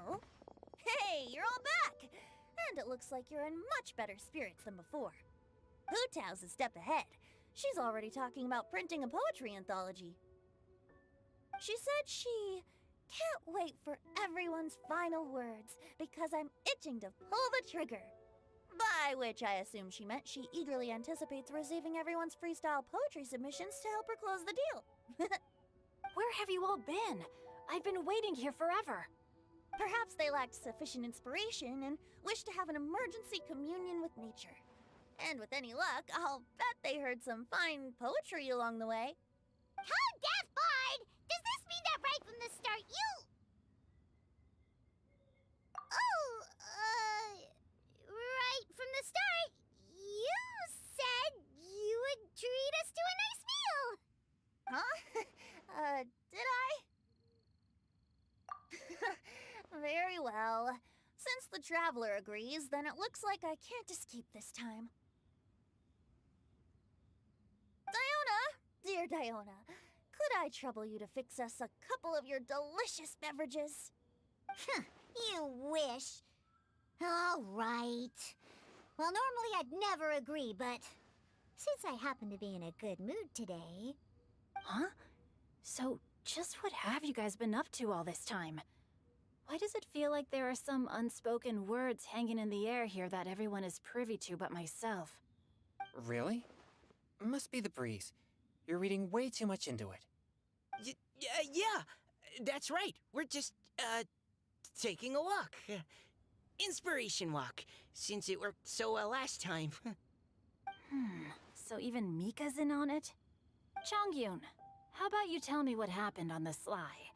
Oh? Hey, you're all back! And it looks like you're in much better spirits than before. Hu-Tao's a step ahead. She's already talking about printing a poetry anthology. She said she can't wait for everyone's final words because I'm itching to pull the trigger. By which I assume she meant she eagerly anticipates receiving everyone's freestyle poetry submissions to help her close the deal. Where have you all been? I've been waiting here forever. Perhaps they lacked sufficient inspiration and wished to have an emergency communion with nature. And with any luck, I'll bet they heard some fine poetry along the way. Code Death Bard! Does this mean that right from the start you... right from the start, you said you would treat us to a nice meal! Huh? Did I? Very well. Since the Traveler agrees, then it looks like I can't escape this time. Dear Diona, could I trouble you to fix us a couple of your delicious beverages? You wish. All right. Well, normally I'd never agree, but since I happen to be in a good mood today... Huh? So, just what have you guys been up to all this time? Why does it feel like there are some unspoken words hanging in the air here that everyone is privy to but myself? Really? Must be the breeze. You're reading way too much into it. Yeah, that's right. We're just, taking a walk. Inspiration walk, since it worked so well last time. So even Mika's in on it? Chongyun, how about you tell me what happened on the sly?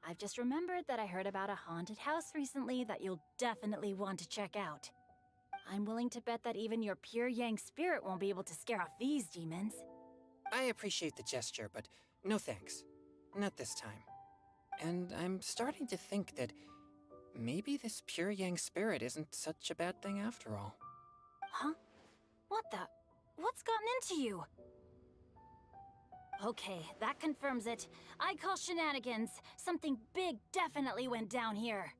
I've just remembered that I heard about a haunted house recently that you'll definitely want to check out. I'm willing to bet that even your pure Yang spirit won't be able to scare off these demons. I appreciate the gesture, but no thanks. Not this time. And I'm starting to think that maybe this pure Yang spirit isn't such a bad thing after all. Huh? What the? What's gotten into you? Okay, that confirms it. I call shenanigans. Something big definitely went down here.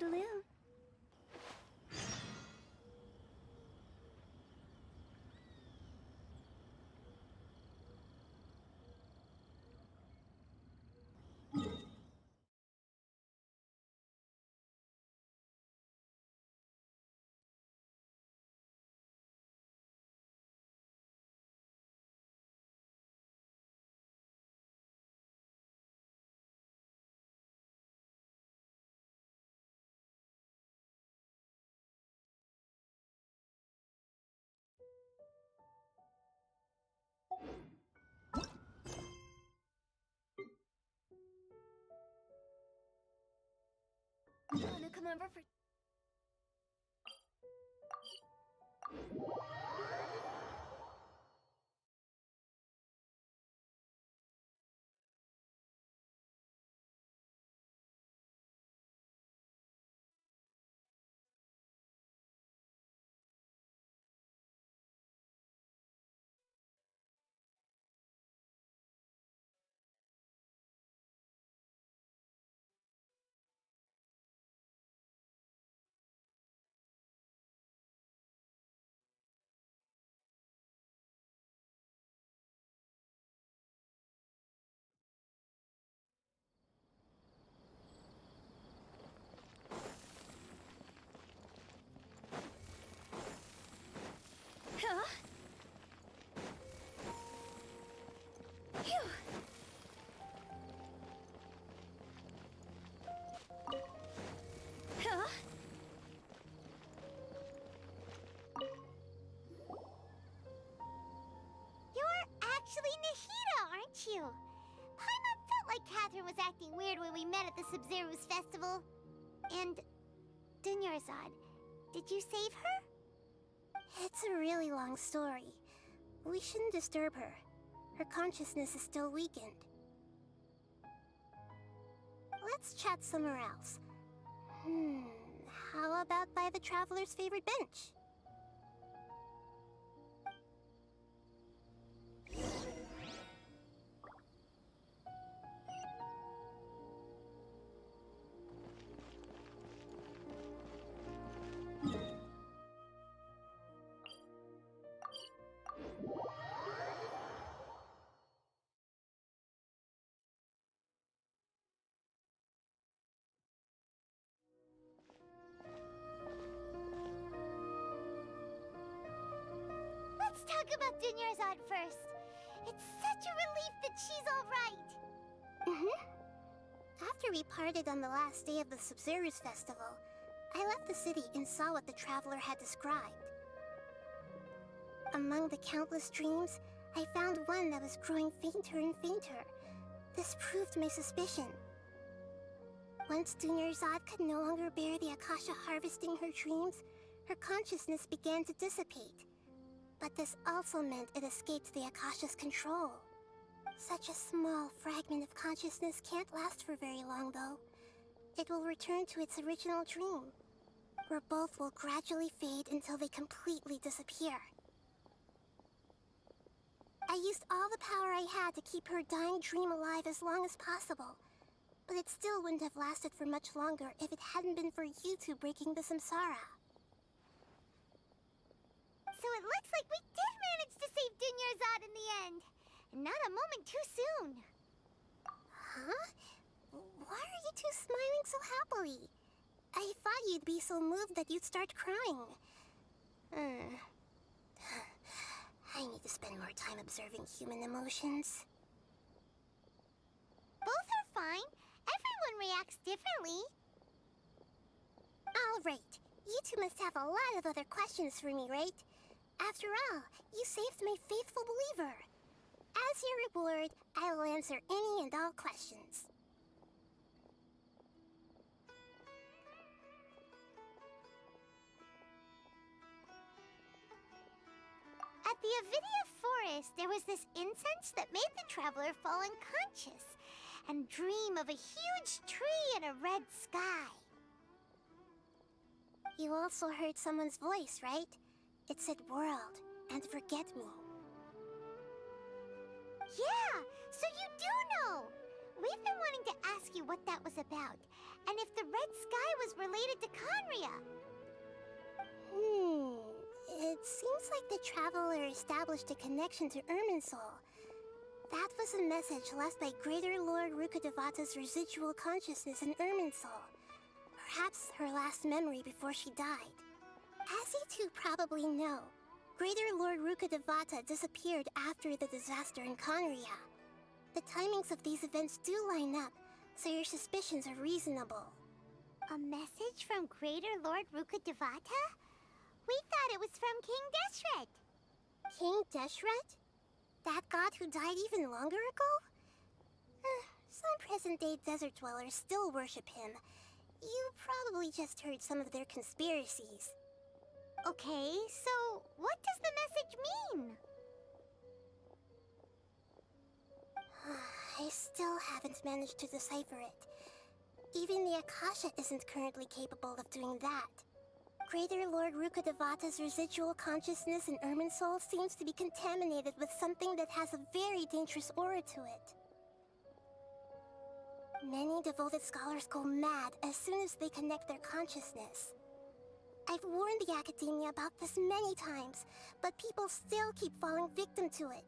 Toodaloo. Wanna come over for... Huh? Phew. Huh? You're actually Nahida, aren't you? Paimon felt like Catherine was acting weird when we met at the Sub-Zero's festival. And... Dunyarzad, did you save her? It's a really long story. We shouldn't disturb her. Her consciousness is still weakened. Let's chat somewhere else. How about by the Traveler's favorite bench? Let's talk about Dunyarzad first. It's such a relief that she's all right. After we parted on the last day of the Sub-Zero's festival, I left the city and saw what the Traveler had described. Among the countless dreams, I found one that was growing fainter and fainter. This proved my suspicion. Once Dunyarzad could no longer bear the Akasha harvesting her dreams, her consciousness began to dissipate. But this also meant it escaped the Akasha's control. Such a small fragment of consciousness can't last for very long, though. It will return to its original dream, where both will gradually fade until they completely disappear. I used all the power I had to keep her dying dream alive as long as possible, but it still wouldn't have lasted for much longer if it hadn't been for you two breaking the samsara. So it looks like we did manage to save Dunyarzad in the end. And not a moment too soon. Huh? Why are you two smiling so happily? I thought you'd be so moved that you'd start crying. I need to spend more time observing human emotions. Both are fine. Everyone reacts differently. All right. You two must have a lot of other questions for me, right? After all, you saved my faithful believer. As your reward, I will answer any and all questions. At the Avidia Forest, there was this incense that made the Traveler fall unconscious and dream of a huge tree and a red sky. You also heard someone's voice, right? It said world and forget me. Yeah, so you do know! We've been wanting to ask you what that was about, and if the red sky was related to Conria. It seems like the Traveler established a connection to Irminsul. That was a message left by Greater Lord Rukkhadevata's residual consciousness in Irminsul. Perhaps her last memory before she died. As you two probably know, Greater Lord Rukkhadevata disappeared after the disaster in Conria. The timings of these events do line up, so your suspicions are reasonable. A message from Greater Lord Rukkhadevata? We thought it was from King Deshret. King Deshret? That god who died even longer ago? Some present-day desert dwellers still worship him. You probably just heard some of their conspiracies. Okay, so what does the message mean? I still haven't managed to decipher it. Even the Akasha isn't currently capable of doing that. Greater Lord Rukkhadevata's residual consciousness in Irminsul seems to be contaminated with something that has a very dangerous aura to it. Many devoted scholars go mad as soon as they connect their consciousness. I've warned the Academia about this many times, but people still keep falling victim to it.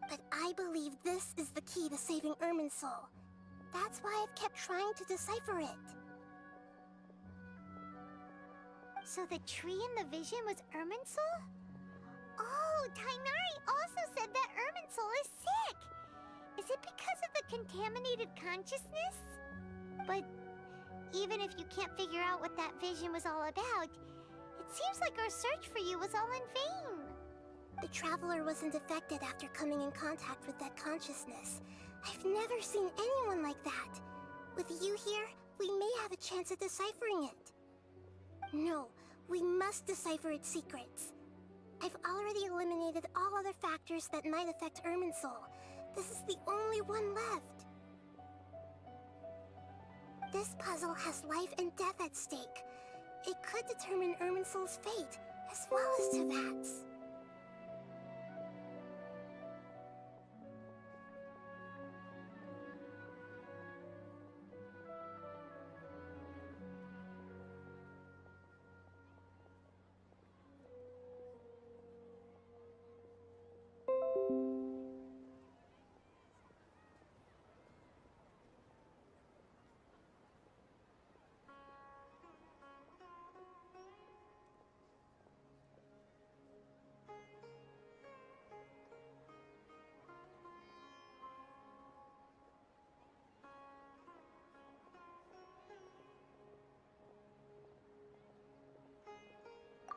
But I believe this is the key to saving Irminsul. That's why I've kept trying to decipher it. So the tree in the vision was Irminsul? Oh, Tainari also said that Irminsul is sick! Is it because of the contaminated consciousness? But even if you can't figure out what that vision was all about, it seems like our search for you was all in vain. The Traveler wasn't affected after coming in contact with that consciousness. I've never seen anyone like that. With you here, we may have a chance at deciphering it. No, we must decipher its secrets. I've already eliminated all other factors that might affect Irminsul. This is the only one left. This puzzle has life and death at stake. It could determine Irminsul's fate, as well as Tevat's.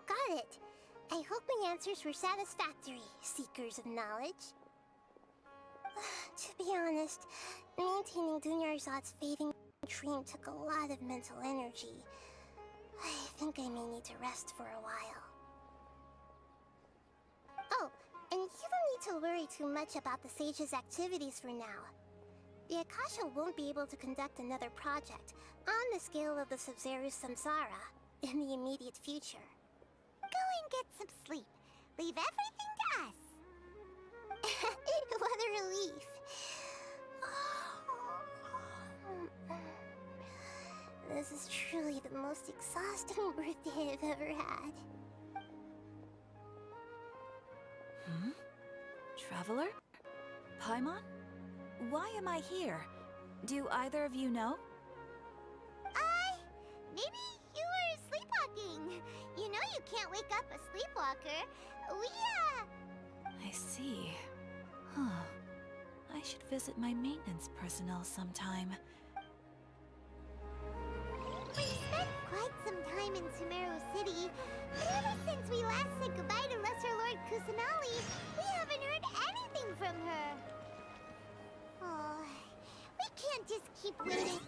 Got it. I hope my answers were satisfactory, seekers of knowledge. To be honest, maintaining Dunyarzad's fading dream took a lot of mental energy. I think I may need to rest for a while. Oh, and you don't need to worry too much about the Sage's activities for now. The Akasha won't be able to conduct another project on the scale of the Sumeru Samsara in the immediate future. Go and get some sleep. Leave everything to us. What a relief. This is truly the most exhausting birthday I've ever had. Traveler? Paimon? Why am I here? Do either of you know? Maybe you were sleepwalking. You know you can't wake up a sleepwalker. I see. Huh. I should visit my maintenance personnel sometime. We spent quite some time in Sumeru City, but ever since we last said goodbye to Lesser Lord Kusanali, we haven't heard anything from her. Oh, we can't just keep waiting.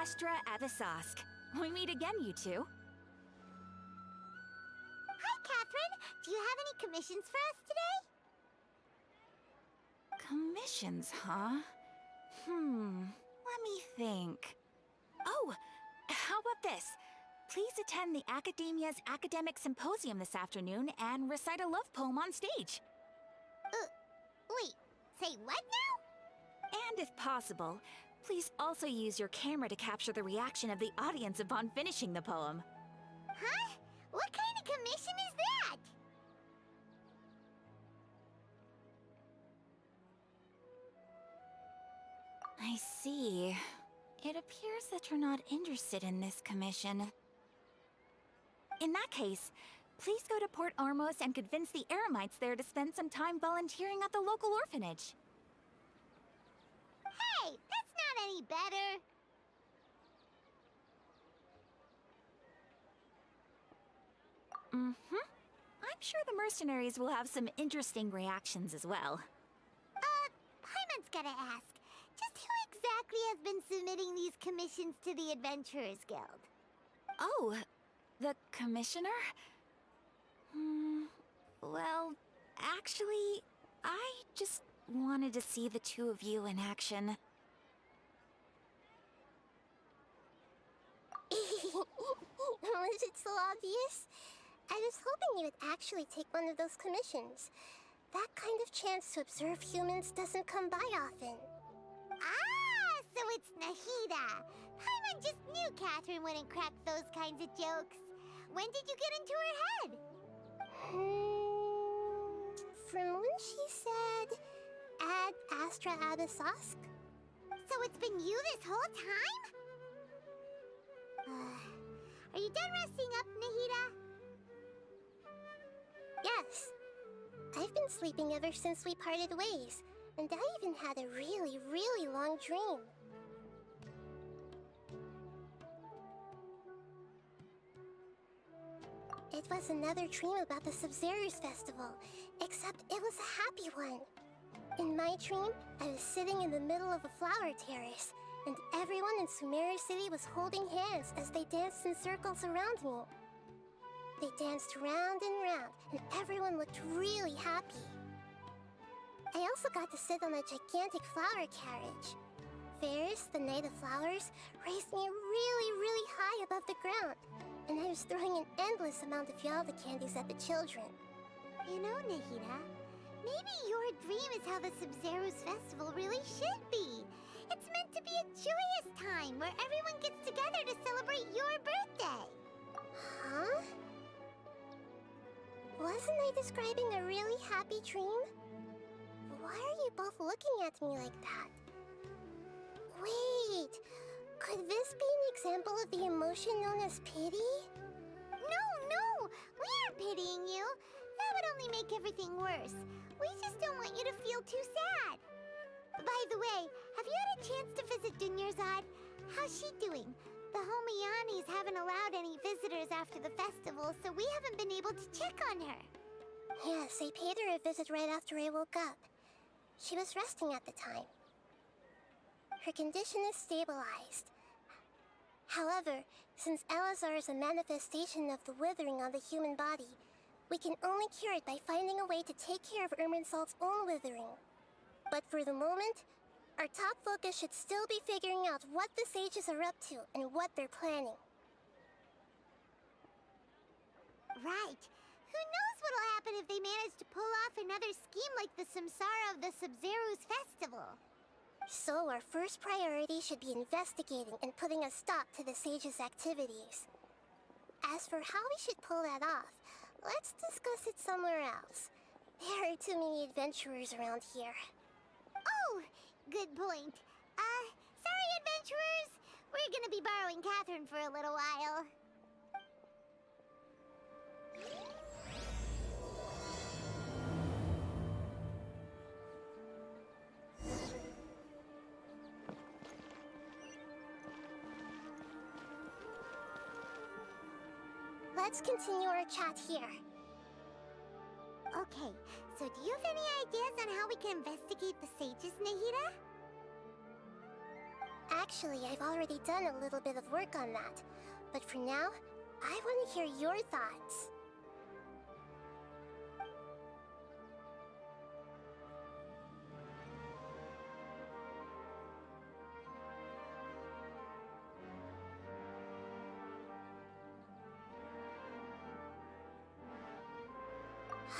Astra Avisask. We meet again, you two. Hi, Catherine. Do you have any commissions for us today? Commissions, huh? Let me think. Oh, how about this? Please attend the Academia's Academic Symposium this afternoon and recite a love poem on stage. Wait, say what now? And if possible, please also use your camera to capture the reaction of the audience upon finishing the poem. Huh? What kind of commission is that? I see. It appears that you're not interested in this commission. In that case, please go to Port Armos and convince the Eremites there to spend some time volunteering at the local orphanage. Hey, that's not any better. I'm sure the mercenaries will have some interesting reactions as well. Paimon's gotta ask. Just who exactly has been submitting these commissions to the Adventurers Guild? Oh, the commissioner? Well, actually, I just wanted to see the two of you in action. Was it so obvious? I was hoping you would actually take one of those commissions. That kind of chance to observe humans doesn't come by often. Ah, so it's Nahida. Paimon just knew Catherine wouldn't crack those kinds of jokes. When did you get into her head? From when she said, Ad Astra Abisask? So it's been you this whole time? Are you done resting up, Nahida? Yes. I've been sleeping ever since we parted ways, and I even had a really, really long dream. It was another dream about the Subzerus Festival, except it was a happy one. In my dream, I was sitting in the middle of a flower terrace, and everyone in Sumeru City was holding hands as they danced in circles around me. They danced round and round, and everyone looked really happy. I also got to sit on a gigantic flower carriage. Ferris, the Knight of Flowers, raised me really, really high above the ground, and I was throwing an endless amount of Yalda candies at the children. You know, Nahida, maybe your dream is how the Subzerus Festival really should be. It's meant to be a joyous time where everyone gets together to celebrate your birthday. Huh? Wasn't I describing a really happy dream? Why are you both looking at me like that? Wait, could this be an example of the emotion known as pity? No, we aren't pitying you. That would only make everything worse. We just don't want you to feel too sad. By the way, have you had a chance to visit Dunyarzad? How's she doing? The Homianis haven't allowed any visitors after the festival, so we haven't been able to check on her. Yes, I paid her a visit right after I woke up. She was resting at the time. Her condition is stabilized. However, since Elazar is a manifestation of the withering on the human body, we can only cure it by finding a way to take care of Irminsul's own withering. But for the moment, our top focus should still be figuring out what the sages are up to and what they're planning. Right. Who knows what'll happen if they manage to pull off another scheme like the Samsara of the Subzerus Festival? So our first priority should be investigating and putting a stop to the sages' activities. As for how we should pull that off, let's discuss it somewhere else. There are too many adventurers around here. Oh, good point. Sorry, adventurers. We're gonna be borrowing Catherine for a little while. Let's continue our chat here. Okay, so do you have any ideas on how we can investigate the sages, Nahida? Actually, I've already done a little bit of work on that. But for now, I want to hear your thoughts.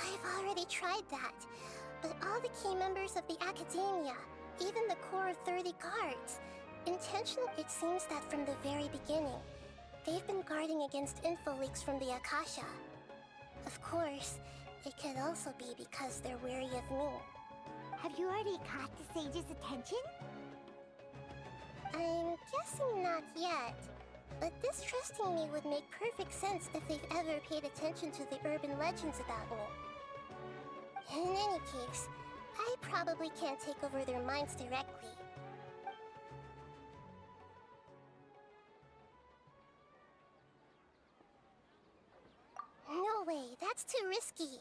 I've already tried that, but all the key members of the Academia, even the core of 30 guards, it seems that from the very beginning, they've been guarding against info leaks from the Akasha. Of course, it could also be because they're wary of me. Have you already caught the sage's attention? I'm guessing not yet, but distrusting me would make perfect sense if they've ever paid attention to the urban legends about me. In any case, I probably can't take over their minds directly. No way, that's too risky.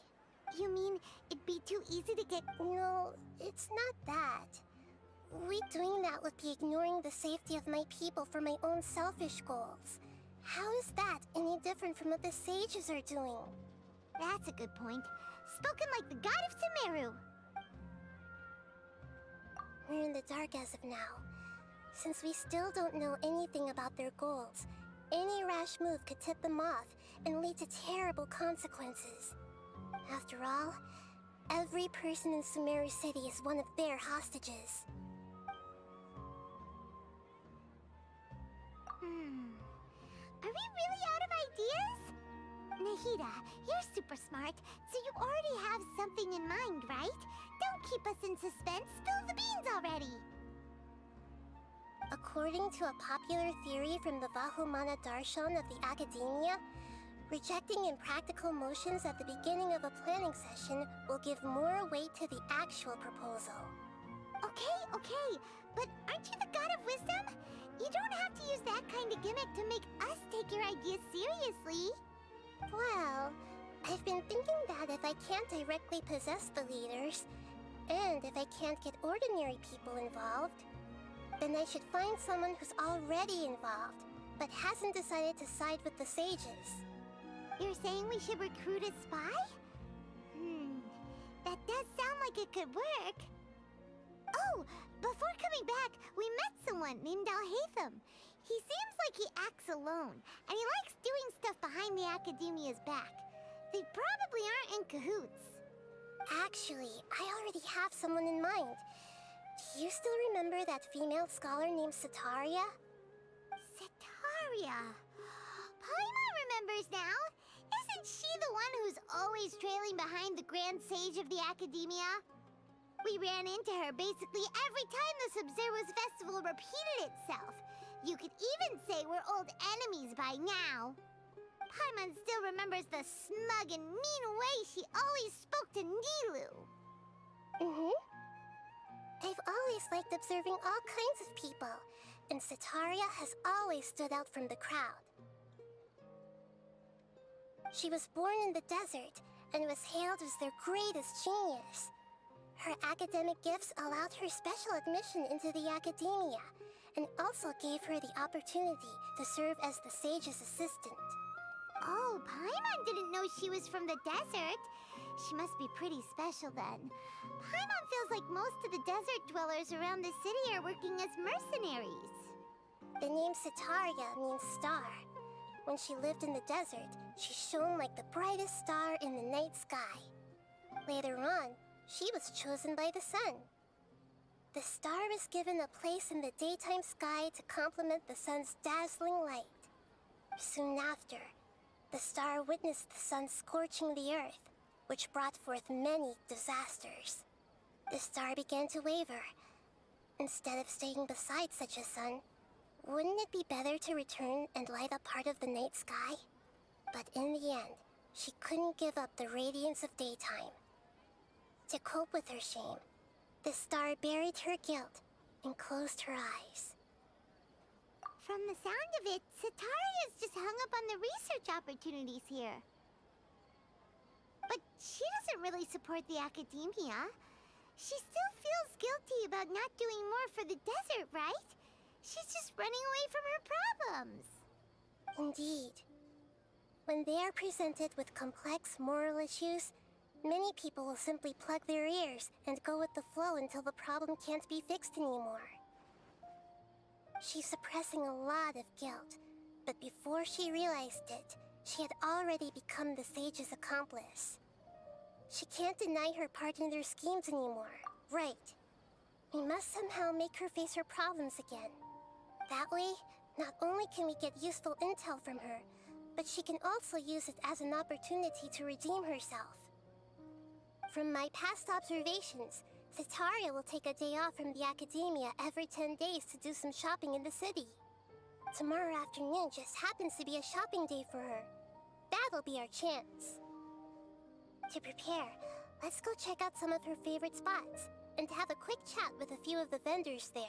You mean it'd be too easy to get... No, it's not that. Doing that would be ignoring the safety of my people for my own selfish goals. How is that any different from what the sages are doing? That's a good point. Spoken like the god of Sumeru. We're in the dark as of now. Since we still don't know anything about their goals, any rash move could tip them off and lead to terrible consequences. After all, every person in Sumeru City is one of their hostages. Are we really out of ideas? Nahida, you're super smart, so you already have something in mind, right? Don't keep us in suspense. Spill the beans already. According to a popular theory from the Vahumana Darshan of the Academia, rejecting impractical motions at the beginning of a planning session will give more weight to the actual proposal. Okay, but aren't you the god of wisdom? You don't have to use that kind of gimmick to make us take your ideas seriously. Well, I've been thinking that if I can't directly possess the leaders, and if I can't get ordinary people involved, then I should find someone who's already involved, but hasn't decided to side with the sages. You're saying we should recruit a spy? That does sound like it could work. Oh, before coming back, we met someone named Alhaitham. He seems like he acts alone, and he likes doing stuff behind the Academia's back. They probably aren't in cahoots. Actually, I already have someone in mind. Do you still remember that female scholar named Setaria? Setaria. Paimon remembers now. Isn't she the one who's always trailing behind the Grand Sage of the Academia? We ran into her basically every time the Sub-Zero's festival repeated itself. You could even say we're old enemies by now. Paimon still remembers the smug and mean way she always spoke to Nilou. I've always liked observing all kinds of people, and Setaria has always stood out from the crowd. She was born in the desert and was hailed as their greatest genius. Her academic gifts allowed her special admission into the Academia, and also gave her the opportunity to serve as the sage's assistant. Oh, Paimon didn't know she was from the desert. She must be pretty special then. Paimon feels like most of the desert dwellers around the city are working as mercenaries. The name Setaria means star. When she lived in the desert, she shone like the brightest star in the night sky. Later on, she was chosen by the sun. The star was given a place in the daytime sky to complement the sun's dazzling light. Soon after, the star witnessed the sun scorching the earth, which brought forth many disasters. The star began to waver. Instead of staying beside such a sun, wouldn't it be better to return and light up part of the night sky? But in the end, she couldn't give up the radiance of daytime. To cope with her shame, the star buried her guilt and closed her eyes. From the sound of it, Setaria's just hung up on the research opportunities here. But she doesn't really support the Academia. She still feels guilty about not doing more for the desert, right? She's just running away from her problems. Indeed. When they are presented with complex moral issues, many people will simply plug their ears and go with the flow until the problem can't be fixed anymore. She's suppressing a lot of guilt, but before she realized it, she had already become the sage's accomplice. She can't deny her part in their schemes anymore, right? We must somehow make her face her problems again. That way, not only can we get useful intel from her, but she can also use it as an opportunity to redeem herself. From my past observations, Cetaria will take a day off from the academia every 10 days to do some shopping in the city. Tomorrow afternoon just happens to be a shopping day for her. That'll be our chance. To prepare, let's go check out some of her favorite spots, and have a quick chat with a few of the vendors there.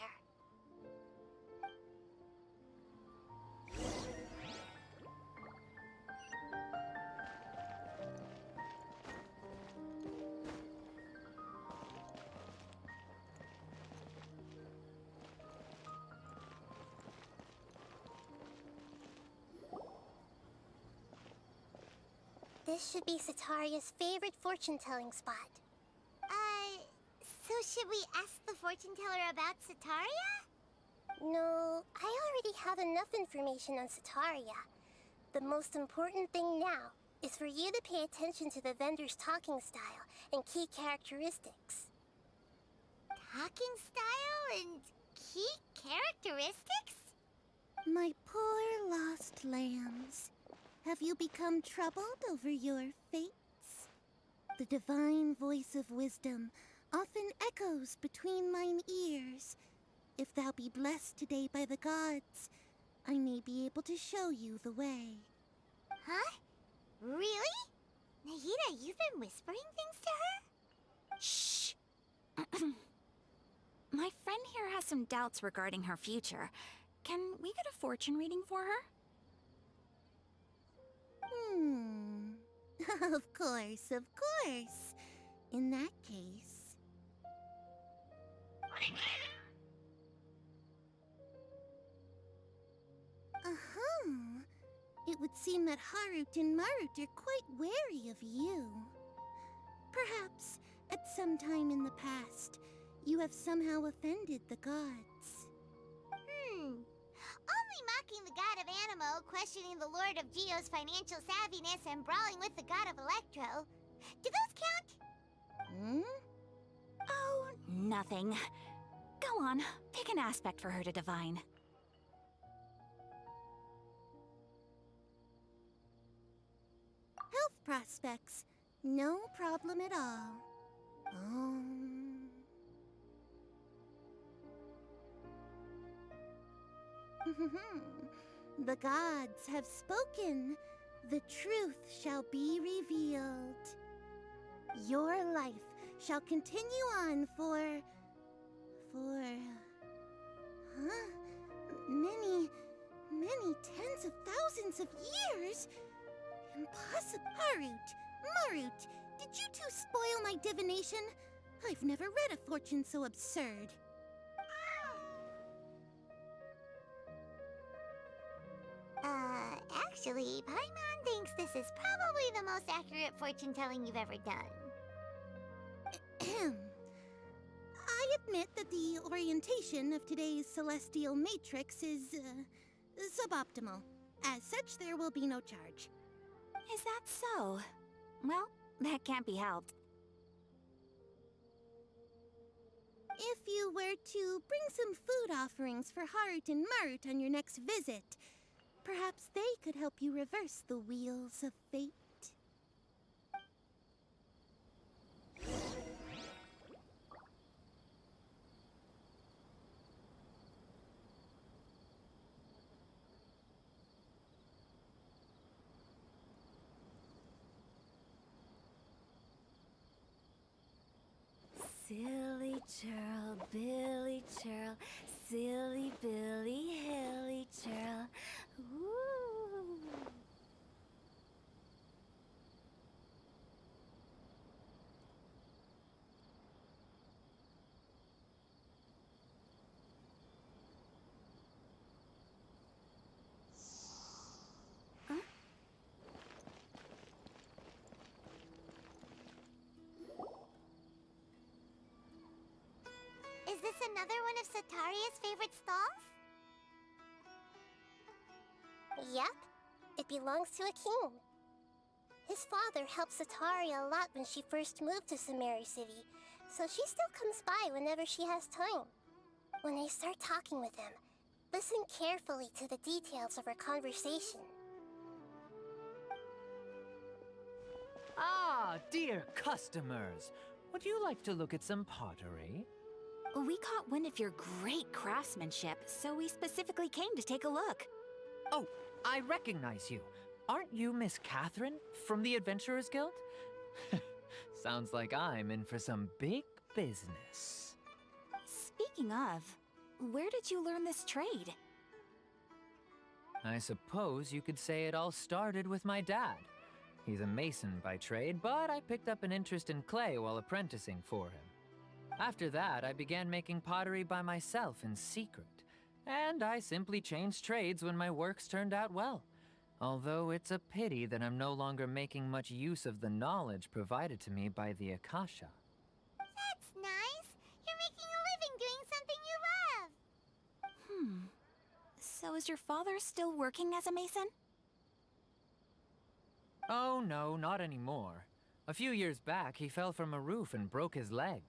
This should be Cetaria's favorite fortune-telling spot. So should we ask the fortune teller about Cetaria? No, I already have enough information on Cetaria. The most important thing now is for you to pay attention to the vendor's talking style and key characteristics. Talking style and key characteristics? My poor lost lambs, have you become troubled over your fates? The divine voice of wisdom often echoes between mine ears. If thou be blessed today by the gods, I may be able to show you the way. Huh? Really? Nahida, you've been whispering things to her? Shh! My friend here has some doubts regarding her future. Can we get a fortune reading for her? Of course, of course. In that case... It would seem that Harut and Marut are quite wary of you. Perhaps, at some time in the past, you have somehow offended the gods. Only mocking the god of Animo, questioning the lord of Geo's financial savviness, and brawling with the god of Electro. Do those count? Oh, nothing. Go on, pick an aspect for her to divine. Health prospects. No problem at all. The gods have spoken. The truth shall be revealed. Your life shall continue on for... many tens of thousands of years? Impossible. Harut, Marut, did you two spoil my divination? I've never read a fortune so absurd. Actually, Paimon thinks this is probably the most accurate fortune-telling you've ever done. I admit that the orientation of today's celestial matrix is, suboptimal. As such, there will be no charge. Is that so? Well, that can't be helped. If you were to bring some food offerings for Harut and Marut on your next visit, perhaps they could help you reverse the wheels of fate. Silly churl, Billy churl, silly Billy, hilly churl. Ooh. another one of Sataria's favorite stalls? Yep, it belongs to a king. His father helped Sataria a lot when she first moved to Sumeru City, so she still comes by whenever she has time. When I start talking with him, listen carefully to the details of our conversation. Ah, dear customers. Would you like to look at some pottery? We caught wind of your great craftsmanship, so we specifically came to take a look. Oh, I recognize you. Aren't you Miss Catherine from the Adventurers Guild? Sounds like I'm in for some big business. Speaking of, where did you learn this trade? I suppose you could say it all started with my dad. He's a mason by trade, but I picked up an interest in clay while apprenticing for him. After that, I began making pottery by myself in secret, and I simply changed trades when my works turned out well. Although it's a pity that I'm no longer making much use of the knowledge provided to me by the Akasha. That's nice. You're making a living doing something you love. So is your father still working as a mason? Oh no, not anymore. A few years back, he fell from a roof and broke his leg.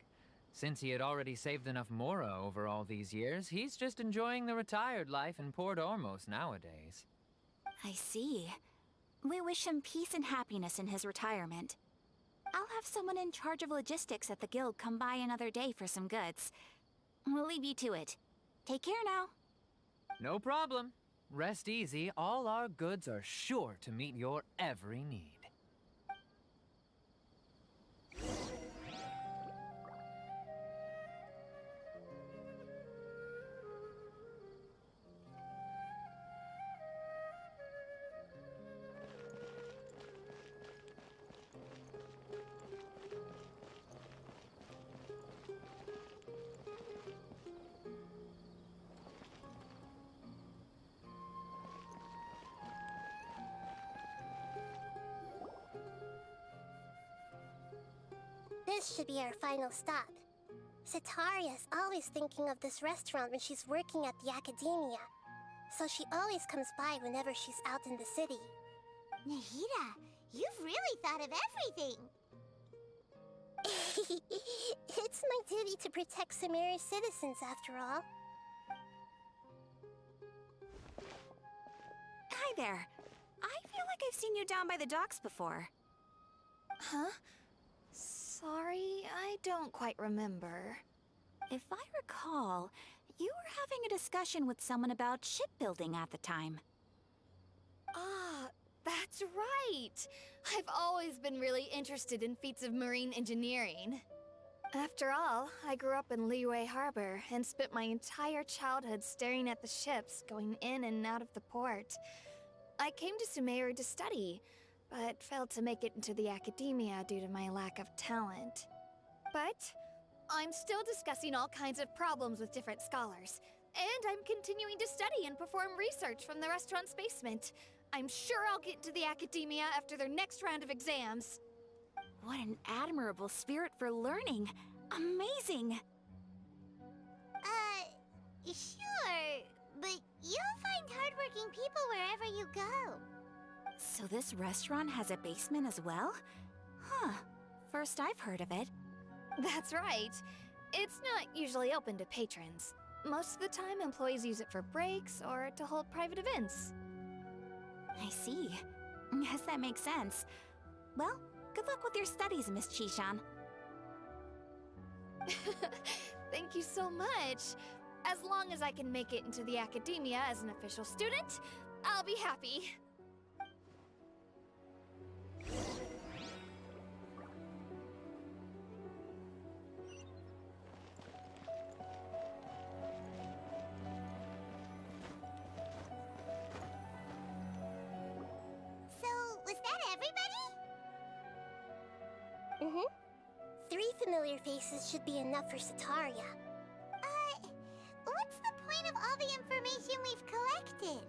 Since he had already saved enough mora over all these years, he's just enjoying the retired life in Port Ormos nowadays. I see. We wish him peace and happiness in his retirement. I'll have someone in charge of logistics at the guild come by another day for some goods. We'll leave you to it. Take care now. No problem. Rest easy, all our goods are sure to meet your every need. This should be our final stop. Sataria's always thinking of this restaurant when she's working at the academia, so she always comes by whenever she's out in the city. Nahida, you've really thought of everything. It's my duty to protect Sumeru's citizens, after all. Hi there. I feel like I've seen you down by the docks before. Huh? Sorry, I don't quite remember. If I recall, you were having a discussion with someone about shipbuilding at the time. Ah, that's right! I've always been really interested in feats of marine engineering. After all, I grew up in Liyue Harbor and spent my entire childhood staring at the ships going in and out of the port. I came to Sumeru to study, but failed to make it into the academia due to my lack of talent. But I'm still discussing all kinds of problems with different scholars, and I'm continuing to study and perform research from the restaurant's basement. I'm sure I'll get into the academia after their next round of exams. What an admirable spirit for learning. Amazing! Sure, but you'll find hardworking people wherever you go. So this restaurant has a basement as well? Huh. First I've heard of it. That's right. It's not usually open to patrons. Most of the time, employees use it for breaks or to hold private events. I see. Yes, that makes sense. Well, good luck with your studies, Miss Chishan. Thank you so much. As long as I can make it into the academia as an official student, I'll be happy. So, was that everybody? Mm-hmm. 3 familiar faces should be enough for Sataria. What's the point of all the information we've collected?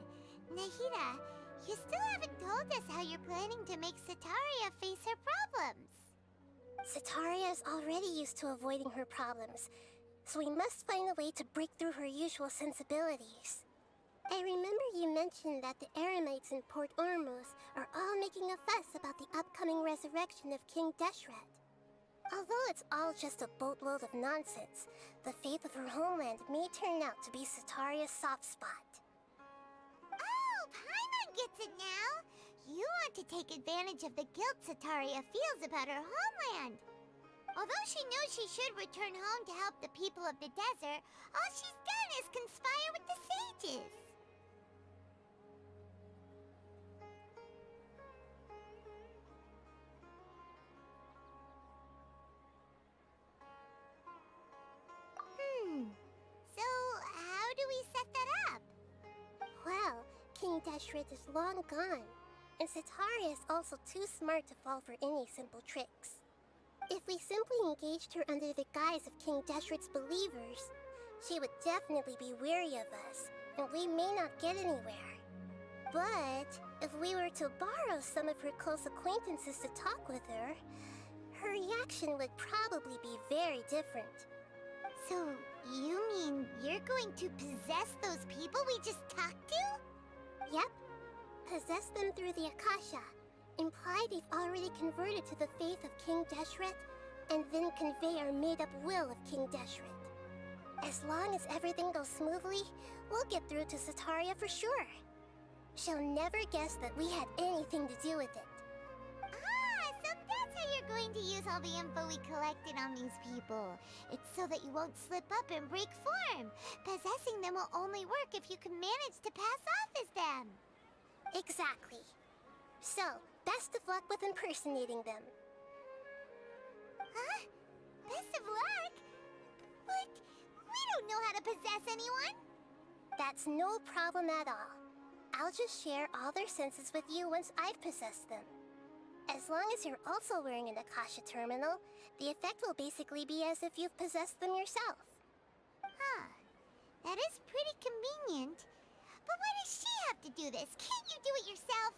Nahida, you still haven't told us how you're planning to make Sataria face her problems. Sataria is already used to avoiding her problems, so we must find a way to break through her usual sensibilities. I remember you mentioned that the Eremites in Port Ormuz are all making a fuss about the upcoming resurrection of King Deshret. Although it's all just a boatload of nonsense, the fate of her homeland may turn out to be Sataria's soft spot. Oh, Paimon gets it now! You want to take advantage of the guilt Sataria feels about her homeland. Although she knows she should return home to help the people of the desert, all she's done is conspire with the sages. So how do we set that up? Well, King Deshret is long gone, and Sataria is also too smart to fall for any simple tricks. If we simply engaged her under the guise of King Deshret's believers, she would definitely be weary of us, and we may not get anywhere. But if we were to borrow some of her close acquaintances to talk with her, her reaction would probably be very different. So, you mean you're going to possess those people we just talked to? Yep. Possess them through the Akasha. Imply they've already converted to the faith of King Deshret, and then convey our made-up will of King Deshret. As long as everything goes smoothly, we'll get through to Sataria for sure. She'll never guess that we had anything to do with it. Ah, so that's how you're going to use all the info we collected on these people. It's so that you won't slip up and break form. Possessing them will only work if you can manage to pass off as them. Exactly. So, best of luck with impersonating them. Huh? Best of luck? But we don't know how to possess anyone. That's no problem at all. I'll just share all their senses with you once I've possessed them. As long as you're also wearing an Akasha terminal, the effect will basically be as if you've possessed them yourself. Huh. That is pretty convenient. But why does she have to do this? Can't you do it yourself?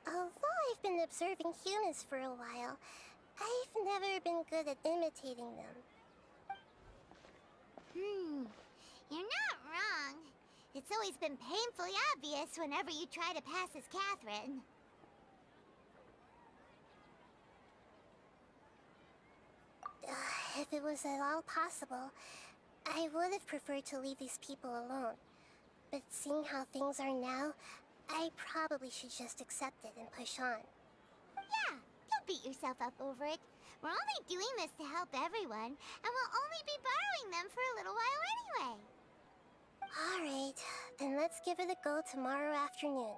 Although I've been observing humans for a while, I've never been good at imitating them. You're not wrong. It's always been painfully obvious whenever you try to pass as Catherine. If it was at all possible, I would have preferred to leave these people alone. But seeing how things are now, I probably should just accept it and push on. Yeah, don't beat yourself up over it. We're only doing this to help everyone, and we'll only be borrowing them for a little while anyway. Alright, then let's give it a go tomorrow afternoon.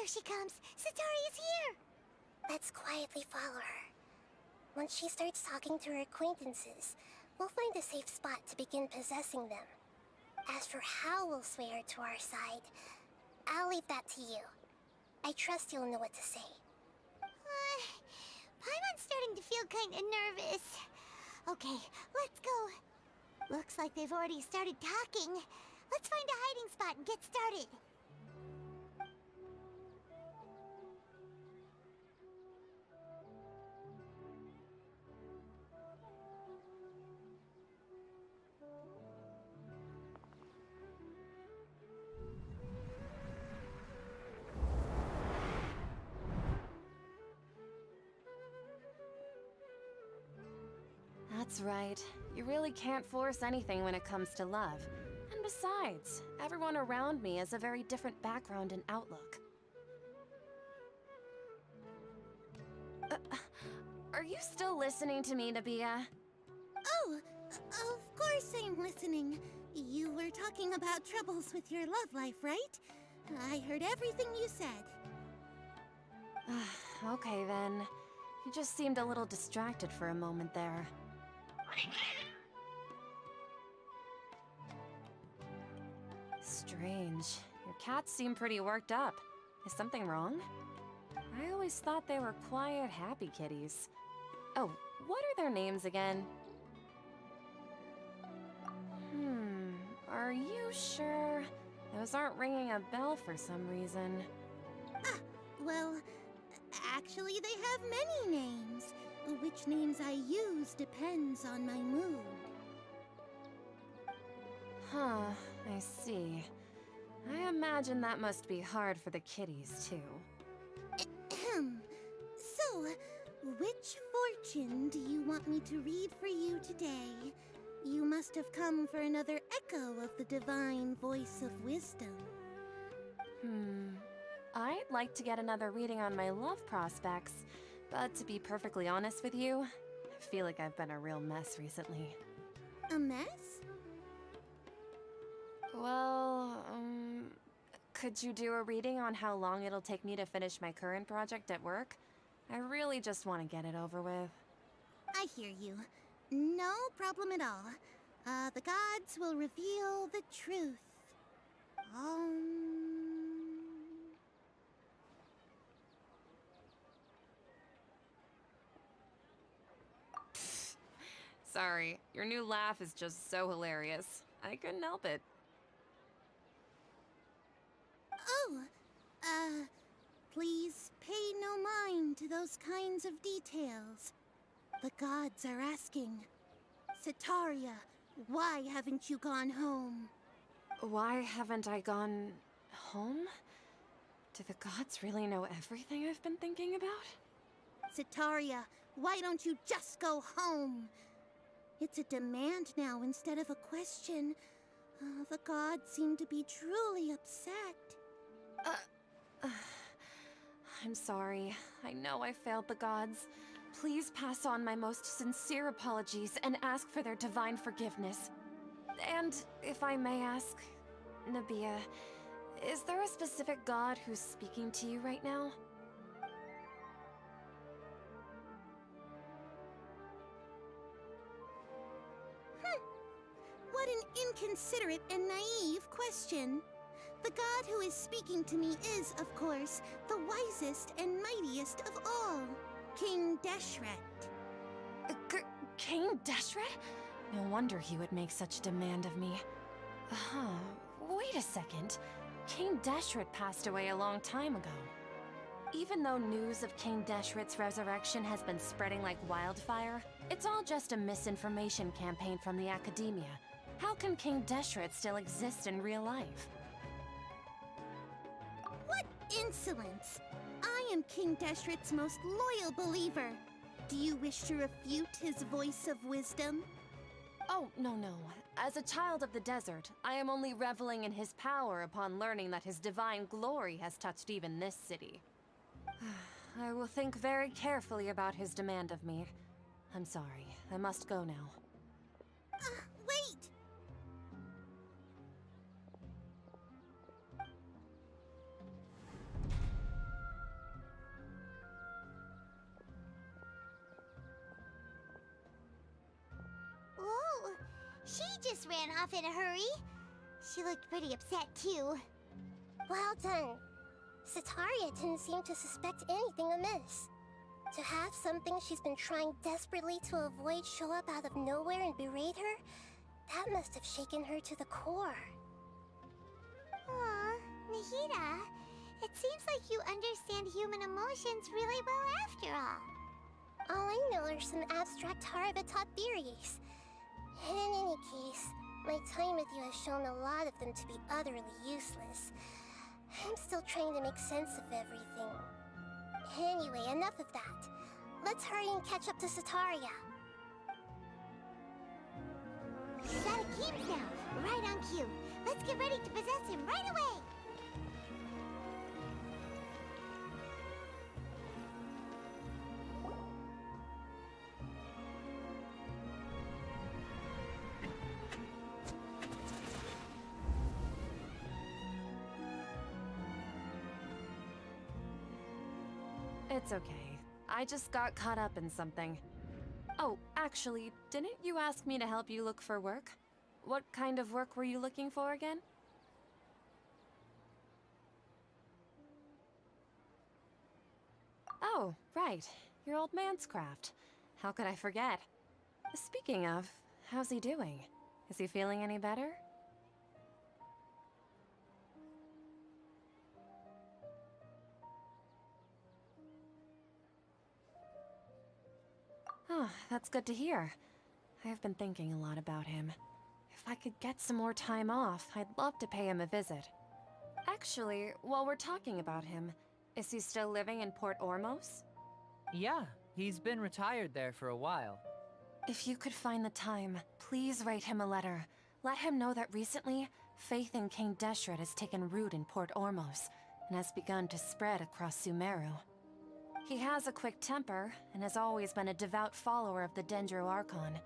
There she comes! Satori is here! Let's quietly follow her. Once she starts talking to her acquaintances, we'll find a safe spot to begin possessing them. As for how we'll sway her to our side, I'll leave that to you. I trust you'll know what to say. Paimon's starting to feel kinda nervous. Okay, let's go. Looks like they've already started talking. Let's find a hiding spot and get started. That's right. You really can't force anything when it comes to love. And besides, everyone around me has a very different background and outlook. Are you still listening to me, Nabia? Oh, of course I'm listening. You were talking about troubles with your love life, right? I heard everything you said. Okay then. You just seemed a little distracted for a moment there. Strange. Your cats seem pretty worked up. Is something wrong? I always thought they were quiet, happy kitties. Oh, what are their names again? Are you sure? Those aren't ringing a bell for some reason. Ah, well, actually they have many names. Which names I use depends on my mood. Huh, I see. I imagine that must be hard for the kitties, too. So, which fortune do you want me to read for you today? You must have come for another echo of the divine voice of wisdom. I'd like to get another reading on my love prospects, but to be perfectly honest with you, I feel like I've been a real mess recently. A mess? Well, could you do a reading on how long it'll take me to finish my current project at work? I really just want to get it over with. I hear you. No problem at all. The gods will reveal the truth. Sorry, your new laugh is just so hilarious. I couldn't help it. Oh, please pay no mind to those kinds of details. The gods are asking, Setaria, why haven't you gone home? Why haven't I gone home? Do the gods really know everything I've been thinking about? Setaria, why don't you just go home? It's a demand now instead of a question. The gods seem to be truly upset. I'm sorry. I know I failed the gods. Please pass on my most sincere apologies and ask for their divine forgiveness. And if I may ask, Nabia, is there a specific god who's speaking to you right now? What an inconsiderate and naive question. The god who is speaking to me is, of course, the wisest and mightiest of all, King Deshret. King Deshret? No wonder he would make such demand of me. Wait a second. King Deshret passed away a long time ago. Even though news of King Deshret's resurrection has been spreading like wildfire, it's all just a misinformation campaign from the Academia. How can King Deshret still exist in real life? What insolence! I am King Deshret's most loyal believer. Do you wish to refute his voice of wisdom? Oh, no. As a child of the desert, I am only reveling in his power upon learning that his divine glory has touched even this city. I will think very carefully about his demand of me. I'm sorry. I must go now. Wait! She just ran off in a hurry. She looked pretty upset, too. Well done. Sataria didn't seem to suspect anything amiss. To have something she's been trying desperately to avoid show up out of nowhere and berate her, that must have shaken her to the core. Aw, Nahida, it seems like you understand human emotions really well after all. All I know are some abstract Harva-taught theories. And in any case, my time with you has shown a lot of them to be utterly useless. I'm still trying to make sense of everything. Anyway, enough of that. Let's hurry and catch up to Sataria. He's out of Keem's now, right on cue. Let's get ready to possess him right away! It's okay. I just got caught up in something. Oh, actually, didn't you ask me to help you look for work? What kind of work were you looking for again? Oh, right. Your old man's craft. How could I forget? Speaking of, how's he doing? Is he feeling any better? Oh, that's good to hear. I have been thinking a lot about him. If I could get some more time off, I'd love to pay him a visit. Actually, while we're talking about him, is he still living in Port Ormos? Yeah, he's been retired there for a while. If you could find the time, please write him a letter. Let him know that recently, faith in King Deshret has taken root in Port Ormos and has begun to spread across Sumeru. He has a quick temper and has always been a devout follower of the Dendro Archon.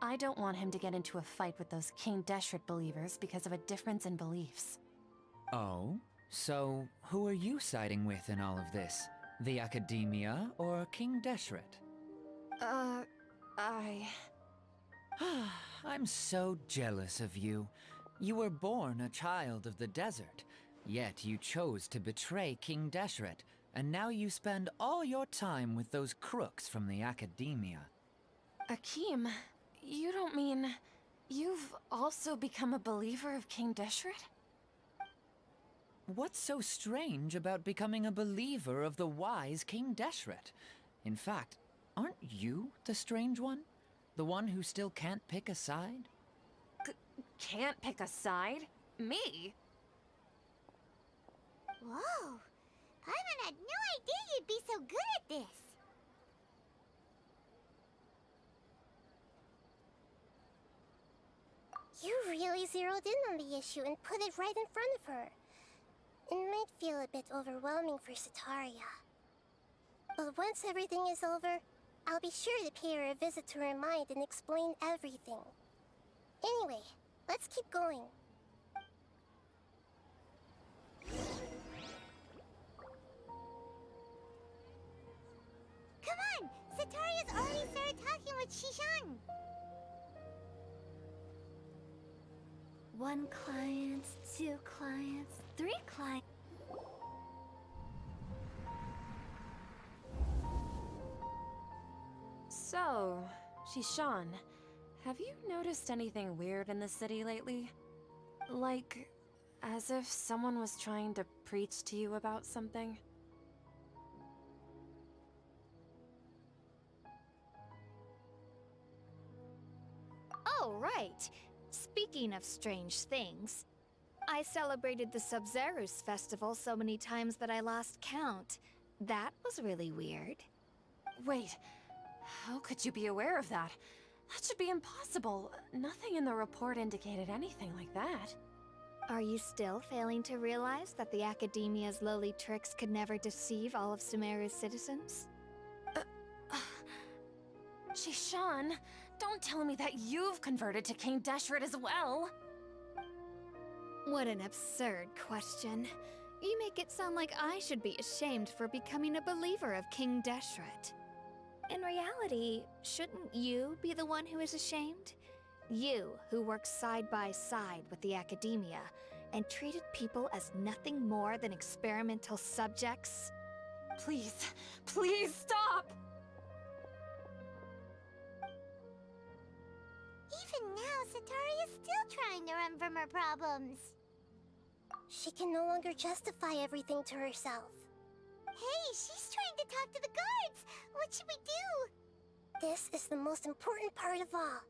I don't want him to get into a fight with those King Deshret believers because of a difference in beliefs. Oh? So, who are you siding with in all of this? The Academia or King Deshret? I'm so jealous of you. You were born a child of the desert, yet you chose to betray King Deshret, and now you spend all your time with those crooks from the Academia. Akeem, you don't mean... you've also become a believer of King Deshret? What's so strange about becoming a believer of the wise King Deshret? In fact, aren't you the strange one? The one who still can't pick a side? Can't pick a side? Me? Whoa! Paimon had no idea you'd be so good at this! You really zeroed in on the issue and put it right in front of her. It might feel a bit overwhelming for Sataria. But once everything is over, I'll be sure to pay her a visit to her mind and explain everything. Anyway, let's keep going. Come on! Sataria's already started talking with Shishan! 1 client, 2 clients, 3 clients. So, Shishan, have you noticed anything weird in the city lately? Like, as if someone was trying to preach to you about something? Oh, right. Speaking of strange things, I celebrated the Sub-Zerus festival so many times that I lost count. That was really weird. Wait, how could you be aware of that? That should be impossible. Nothing in the report indicated anything like that. Are you still failing to realize that the Academia's lowly tricks could never deceive all of Sumeru's citizens? Shishan, don't tell me that you've converted to King Deshret as well! What an absurd question. You make it sound like I should be ashamed for becoming a believer of King Deshret. In reality, shouldn't you be the one who is ashamed? You, who worked side by side with the academia and treated people as nothing more than experimental subjects. Please, please stop! Even now, Sataria's still trying to run from her problems. She can no longer justify everything to herself. Hey, she's trying to talk to the guards! What should we do? This is the most important part of all.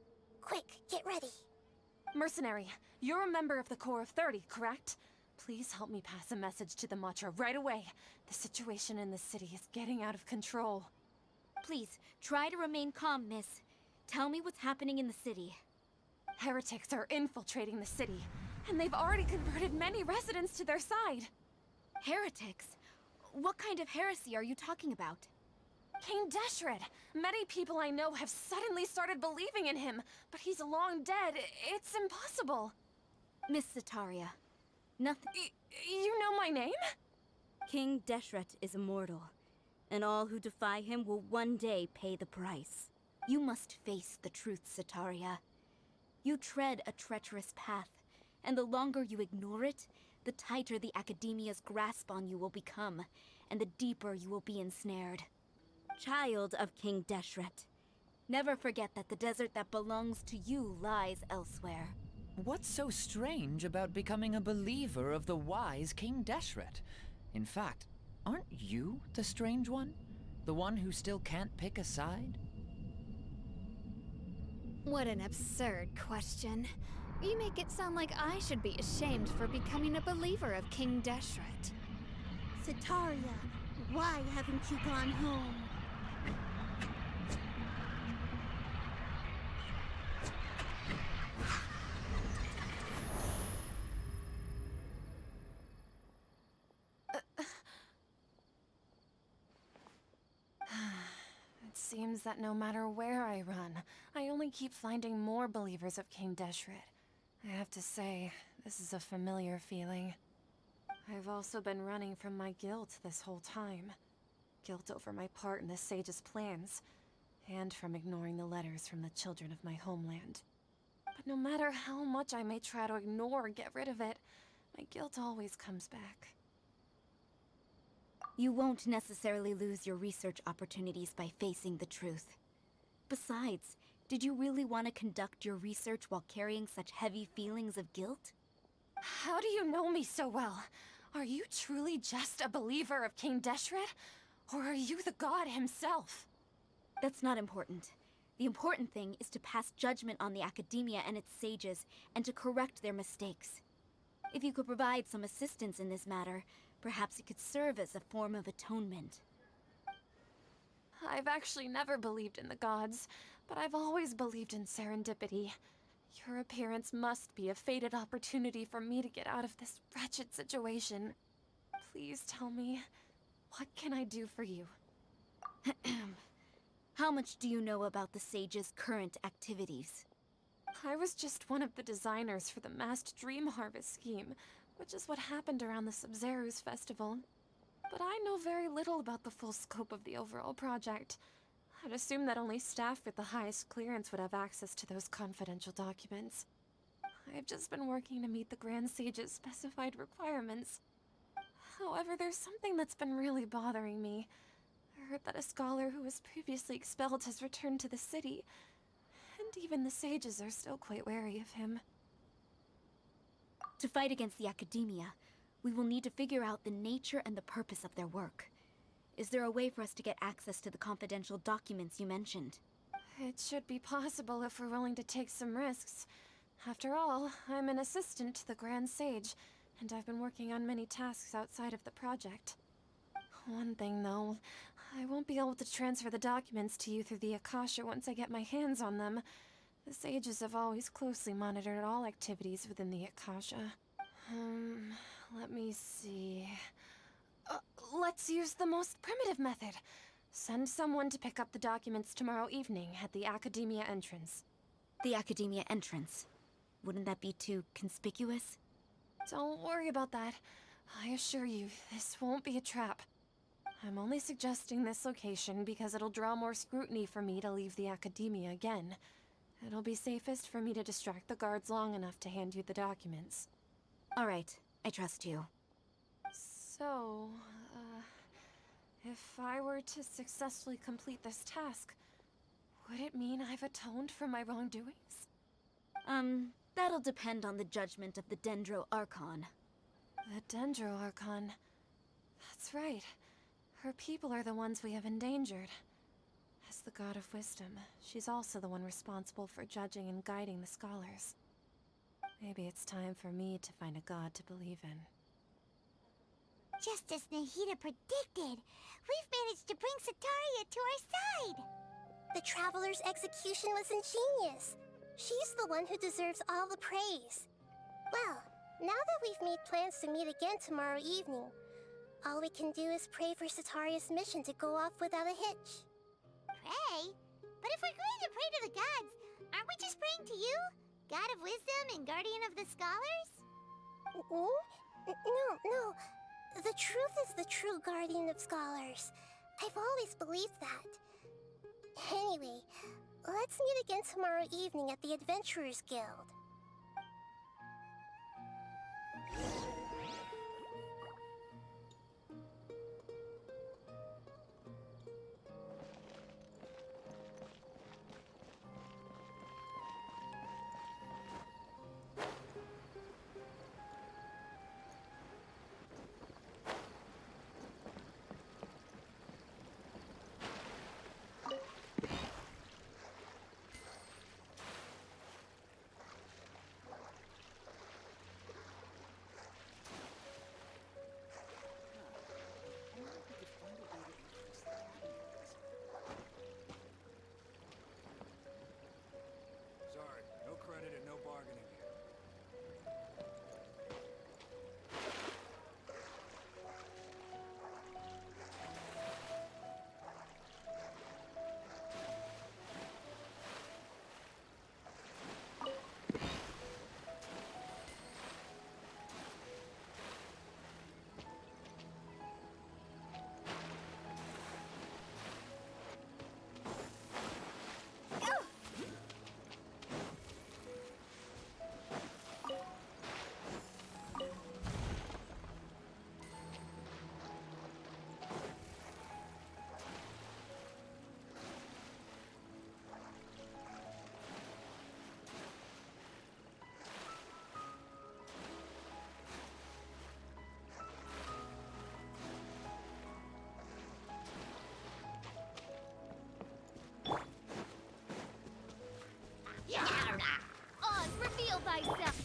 Quick, get ready. Mercenary, you're a member of the Corps of 30, correct? Please help me pass a message to the Matcha right away. The situation in the city is getting out of control. Please, try to remain calm, miss. Tell me what's happening in the city. Heretics are infiltrating the city, and they've already converted many residents to their side. Heretics? What kind of heresy are you talking about? King Deshret! Many people I know have suddenly started believing in him, but he's long dead. It's impossible. Miss Sataria, nothing... You know my name? King Deshret is immortal, and all who defy him will one day pay the price. You must face the truth, Sataria. You tread a treacherous path, and the longer you ignore it, the tighter the Academia's grasp on you will become, and the deeper you will be ensnared. Child of King Deshret, never forget that the desert that belongs to you lies elsewhere. What's so strange about becoming a believer of the wise King Deshret? In fact, aren't you the strange one? The one who still can't pick a side? What an absurd question. You make it sound like I should be ashamed for becoming a believer of King Deshret. Sataria, why haven't you gone home? It seems that no matter where I run, I only keep finding more believers of King Deshret. I have to say, this is a familiar feeling. I've also been running from my guilt this whole time. Guilt over my part in the Sage's plans, and from ignoring the letters from the children of my homeland. But no matter how much I may try to ignore or get rid of it, my guilt always comes back. You won't necessarily lose your research opportunities by facing the truth. Besides, did you really want to conduct your research while carrying such heavy feelings of guilt? How do you know me so well? Are you truly just a believer of King Deshret? Or are you the god himself? That's not important. The important thing is to pass judgment on the Academia and its sages, and to correct their mistakes. If you could provide some assistance in this matter, perhaps it could serve as a form of atonement. I've actually never believed in the gods, but I've always believed in serendipity. Your appearance must be a fated opportunity for me to get out of this wretched situation. Please tell me, what can I do for you? How much do you know about the Sage's current activities? I was just one of the designers for the masked dream harvest scheme, which is what happened around the Sumeru's festival. But I know very little about the full scope of the overall project. I'd assume that only staff with the highest clearance would have access to those confidential documents. I've just been working to meet the Grand Sage's specified requirements. However, there's something that's been really bothering me. I heard that a scholar who was previously expelled has returned to the city, and even the sages are still quite wary of him. To fight against the Academia, we will need to figure out the nature and the purpose of their work. Is there a way for us to get access to the confidential documents you mentioned? It should be possible if we're willing to take some risks. After all, I'm an assistant to the Grand Sage, and I've been working on many tasks outside of the project. One thing, though, I won't be able to transfer the documents to you through the Akasha once I get my hands on them. The sages have always closely monitored all activities within the Akasha. Let me see... let's use the most primitive method. Send someone to pick up the documents tomorrow evening at the Academia entrance. The Academia entrance? Wouldn't that be too conspicuous? Don't worry about that. I assure you, this won't be a trap. I'm only suggesting this location because it'll draw more scrutiny for me to leave the Academia again. It'll be safest for me to distract the guards long enough to hand you the documents. All right, I trust you. So, if I were to successfully complete this task, would it mean I've atoned for my wrongdoings? That'll depend on the judgment of the Dendro Archon. The Dendro Archon. That's right. Her people are the ones we have endangered. As the God of Wisdom, she's also the one responsible for judging and guiding the scholars. Maybe it's time for me to find a god to believe in. Just as Nahida predicted, we've managed to bring Sataria to our side! The Traveler's execution was ingenious. She's the one who deserves all the praise. Well, now that we've made plans to meet again tomorrow evening, all we can do is pray for Sataria's mission to go off without a hitch. Pray? But if we're going to pray to the gods, aren't we just praying to you? God of Wisdom and Guardian of the Scholars? No. The truth is the true Guardian of Scholars. I've always believed that. Anyway, let's meet again tomorrow evening at the Adventurers Guild. Sorry, no credit and no bargaining here. Oz, reveal thyself!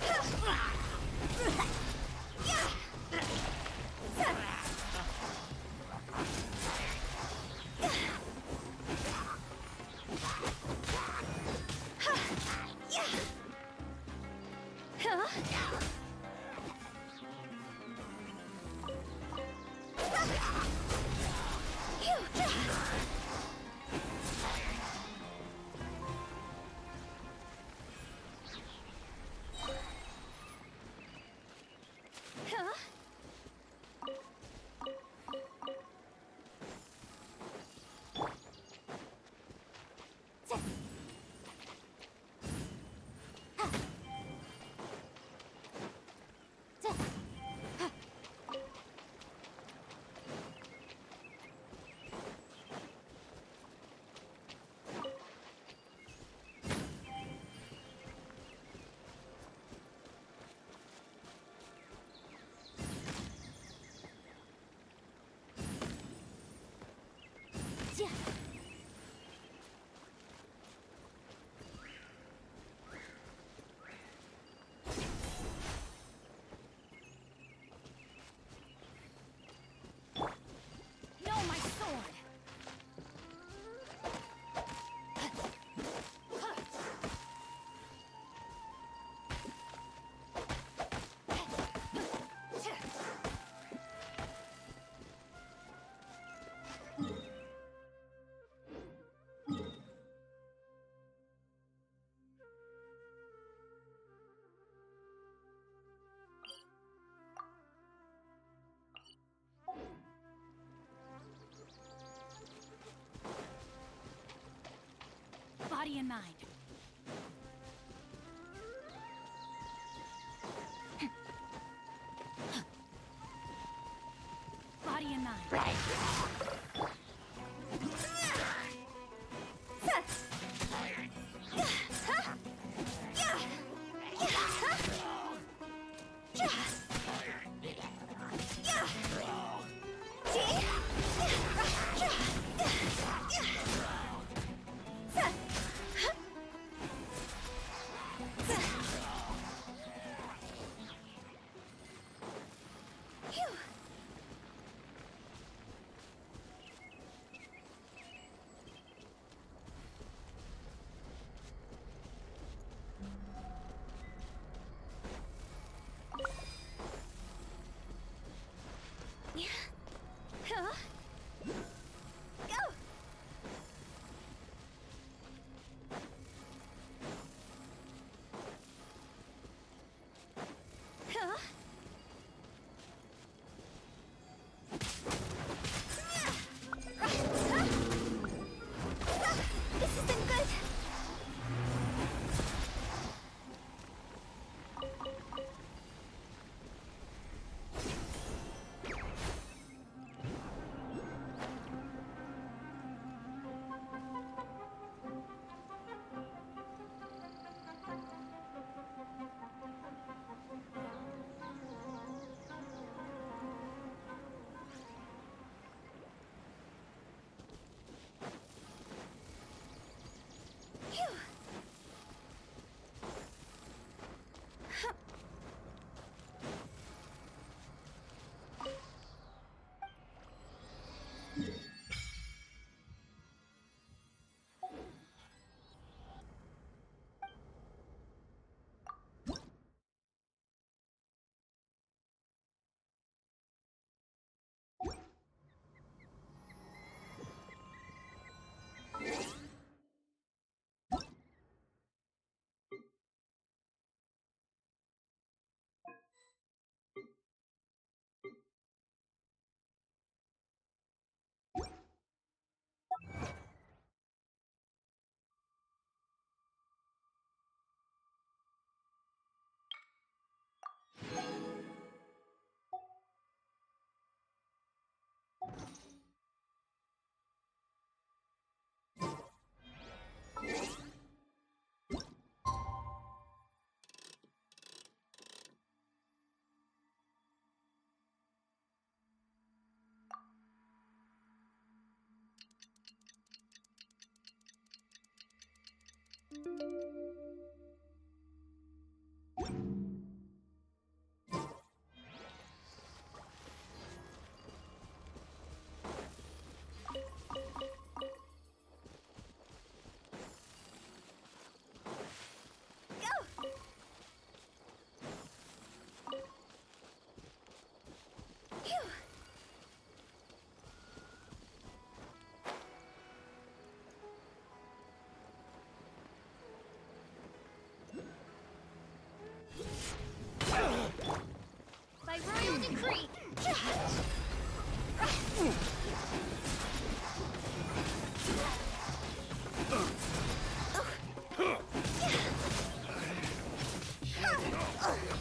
By royal decree.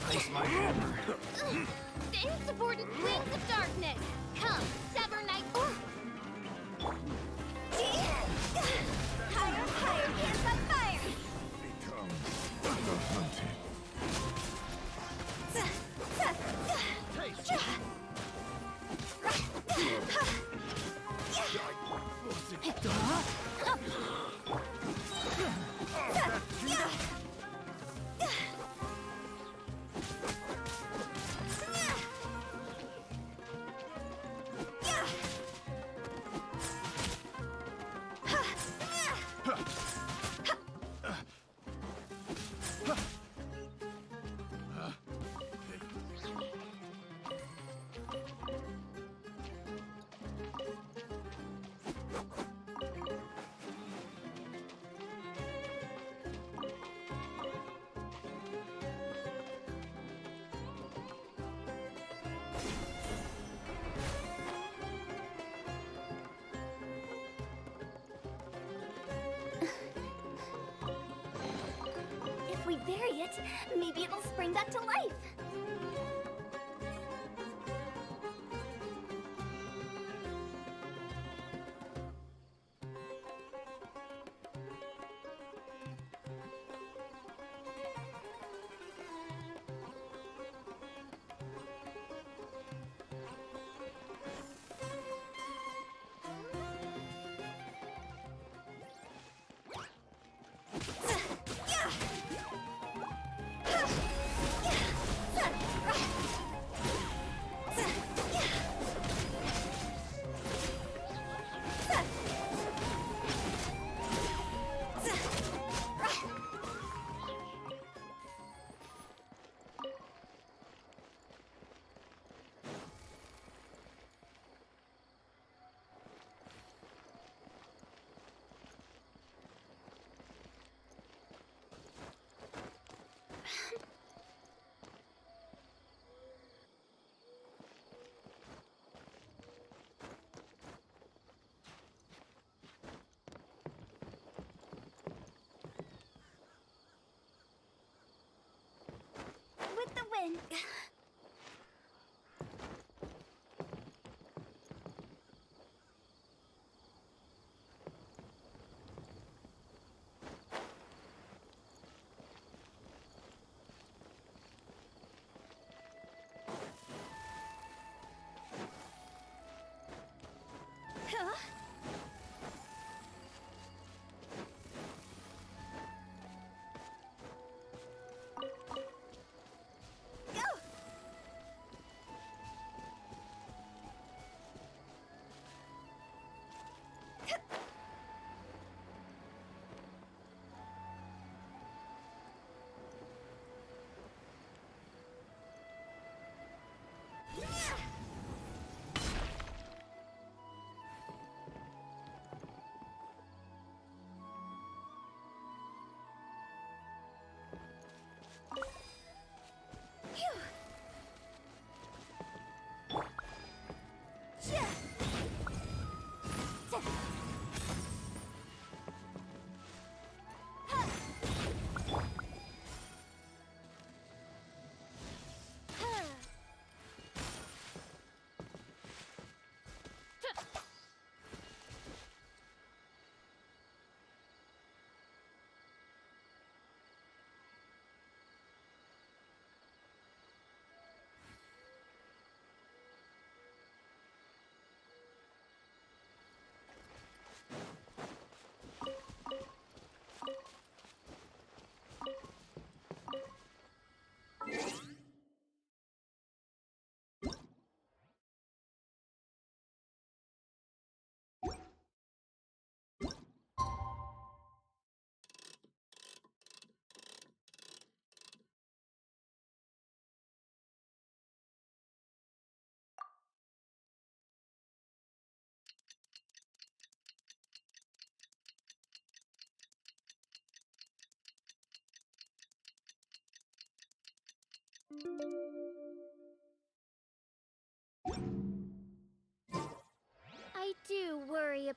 Place my hammer. The insubordinate wings of darkness. Come, sever night. Higher, higher, hands on fire. Become the hunted. Was it done? If we bury it, maybe it'll spring back to life.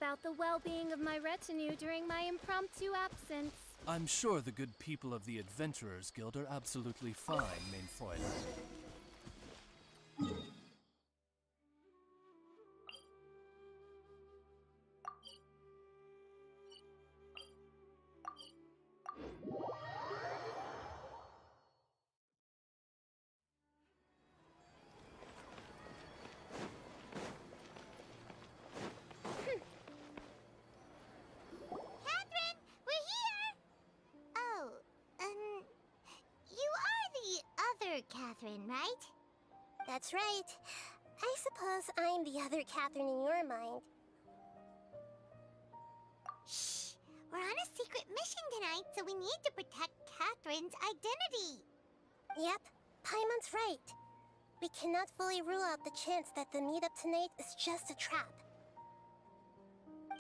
about the well-being of my retinue during my impromptu absence. I'm sure the good people of the Adventurers Guild are absolutely fine, mein Fräulein. Catherine, we're here! Oh, you are the other Catherine, right? That's right. I suppose I'm the other Catherine in your mind. Shh! We're on a secret mission tonight, so we need to protect Catherine's identity. Yep, Paimon's right. We cannot fully rule out the chance that the meetup tonight is just a trap.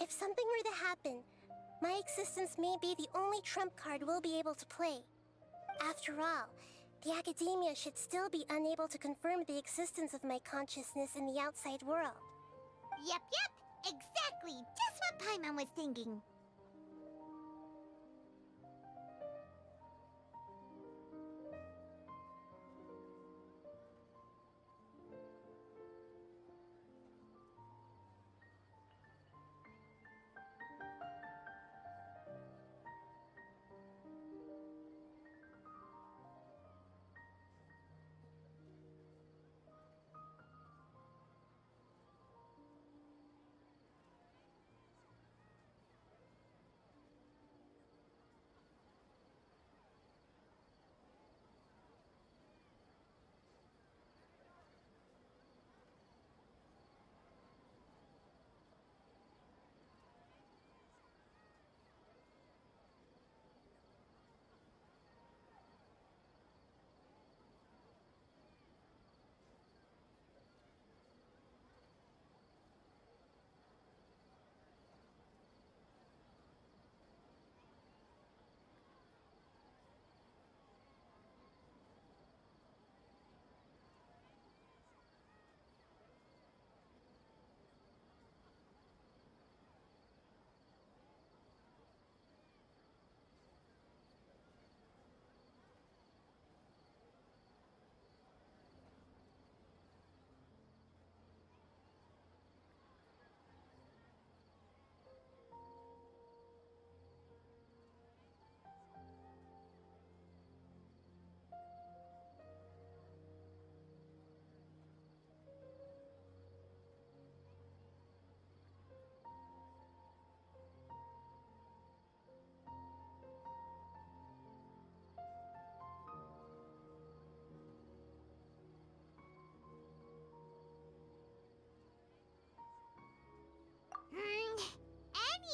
If something were to happen, my existence may be the only trump card we'll be able to play. After all, the Academia should still be unable to confirm the existence of my consciousness in the outside world. Yep, exactly. Just what Paimon was thinking.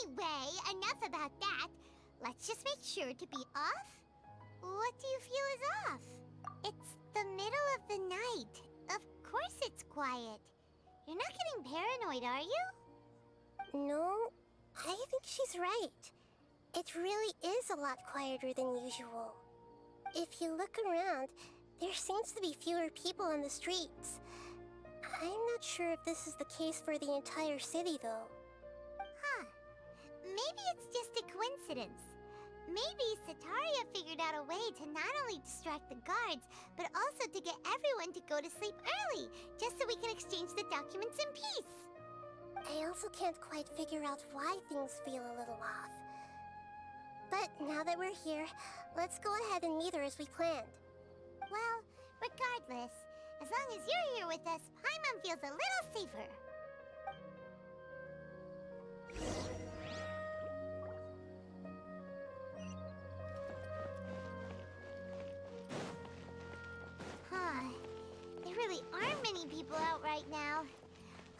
Anyway, enough about that. Let's just make sure to be off. What do you feel is off? It's the middle of the night. Of course it's quiet. You're not getting paranoid, are you? No, I think she's right. It really is a lot quieter than usual. If you look around, there seems to be fewer people on the streets. I'm not sure if this is the case for the entire city, though. Huh. Maybe it's just a coincidence. Maybe Sataria figured out a way to not only distract the guards, but also to get everyone to go to sleep early, just so we can exchange the documents in peace. I also can't quite figure out why things feel a little off. But now that we're here, let's go ahead and meet her as we planned. Well, regardless, as long as you're here with us, Paimon feels a little safer. Huh. There really aren't many people out right now.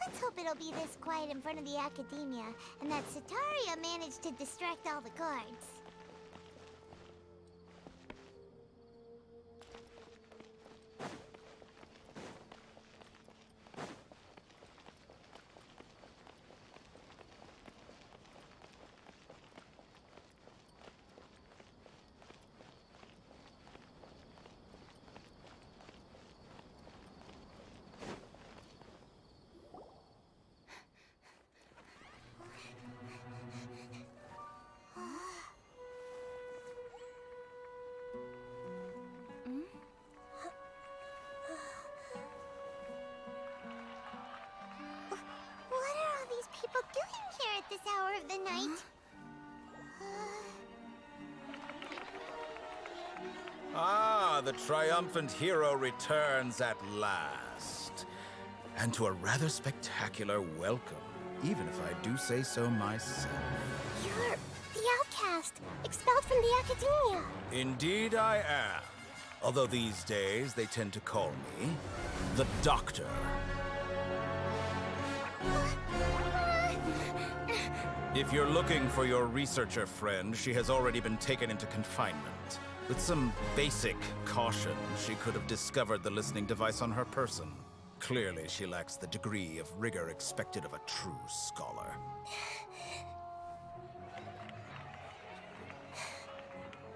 Let's hope it'll be this quiet in front of the Academia, and that Sataria managed to distract all the guards. hour of the night. Ah, the triumphant hero returns at last. And to a rather spectacular welcome, even if I do say so myself. You're the outcast, expelled from the academia. Indeed I am. Although these days they tend to call me the Doctor. If you're looking for your researcher friend, she has already been taken into confinement. With some basic caution, she could have discovered the listening device on her person. Clearly, she lacks the degree of rigor expected of a true scholar.